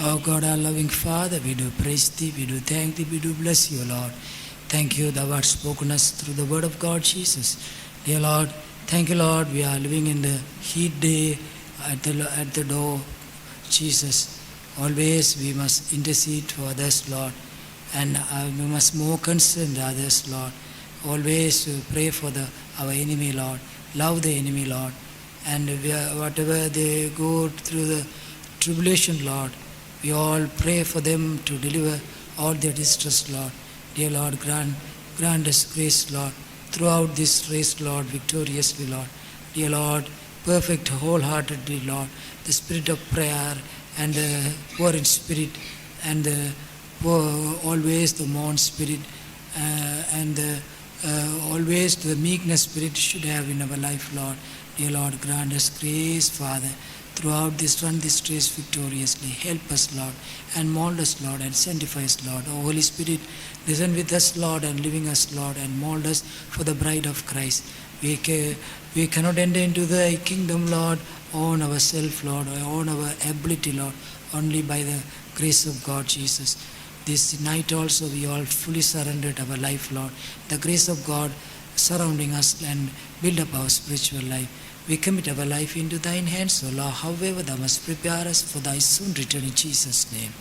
Oh God, our loving Father, we do praise Thee, we do thank Thee, we do bless You, Lord. Thank You, Thou art spoken us through the word of God, Jesus. Dear Lord, thank You, Lord, we are living in the heat day at the door, Jesus. Always we must intercede for others, Lord, and we must more concern others, Lord. Always pray for our enemy, Lord. Love the enemy, Lord. And whatever they go through the tribulation, Lord, we all pray for them to deliver all their distress, Lord. Dear Lord, grant us grace, Lord, throughout this race, Lord, victoriously, Lord. Dear Lord, perfect wholeheartedly, Lord, the spirit of prayer and the poor in spirit and the poor, always the mourn spirit and the always the meekness spirit should have in our life, Lord. Dear Lord, grant us grace, Father, throughout this run this race victoriously. Help us, Lord, and mold us, Lord, and sanctify us, Lord. O Holy Spirit, listen with us, Lord, and living us, Lord, and mold us for the bride of Christ. We cannot enter into the kingdom, Lord, on ourselves, Lord, or on our ability, Lord, only by the grace of God, Jesus. This night also we all fully surrendered our life, Lord. The grace of God surrounding us and build up our spiritual life. We commit our life into Thine hands, O Lord. However, Thou must prepare us for Thy soon return in Jesus' name.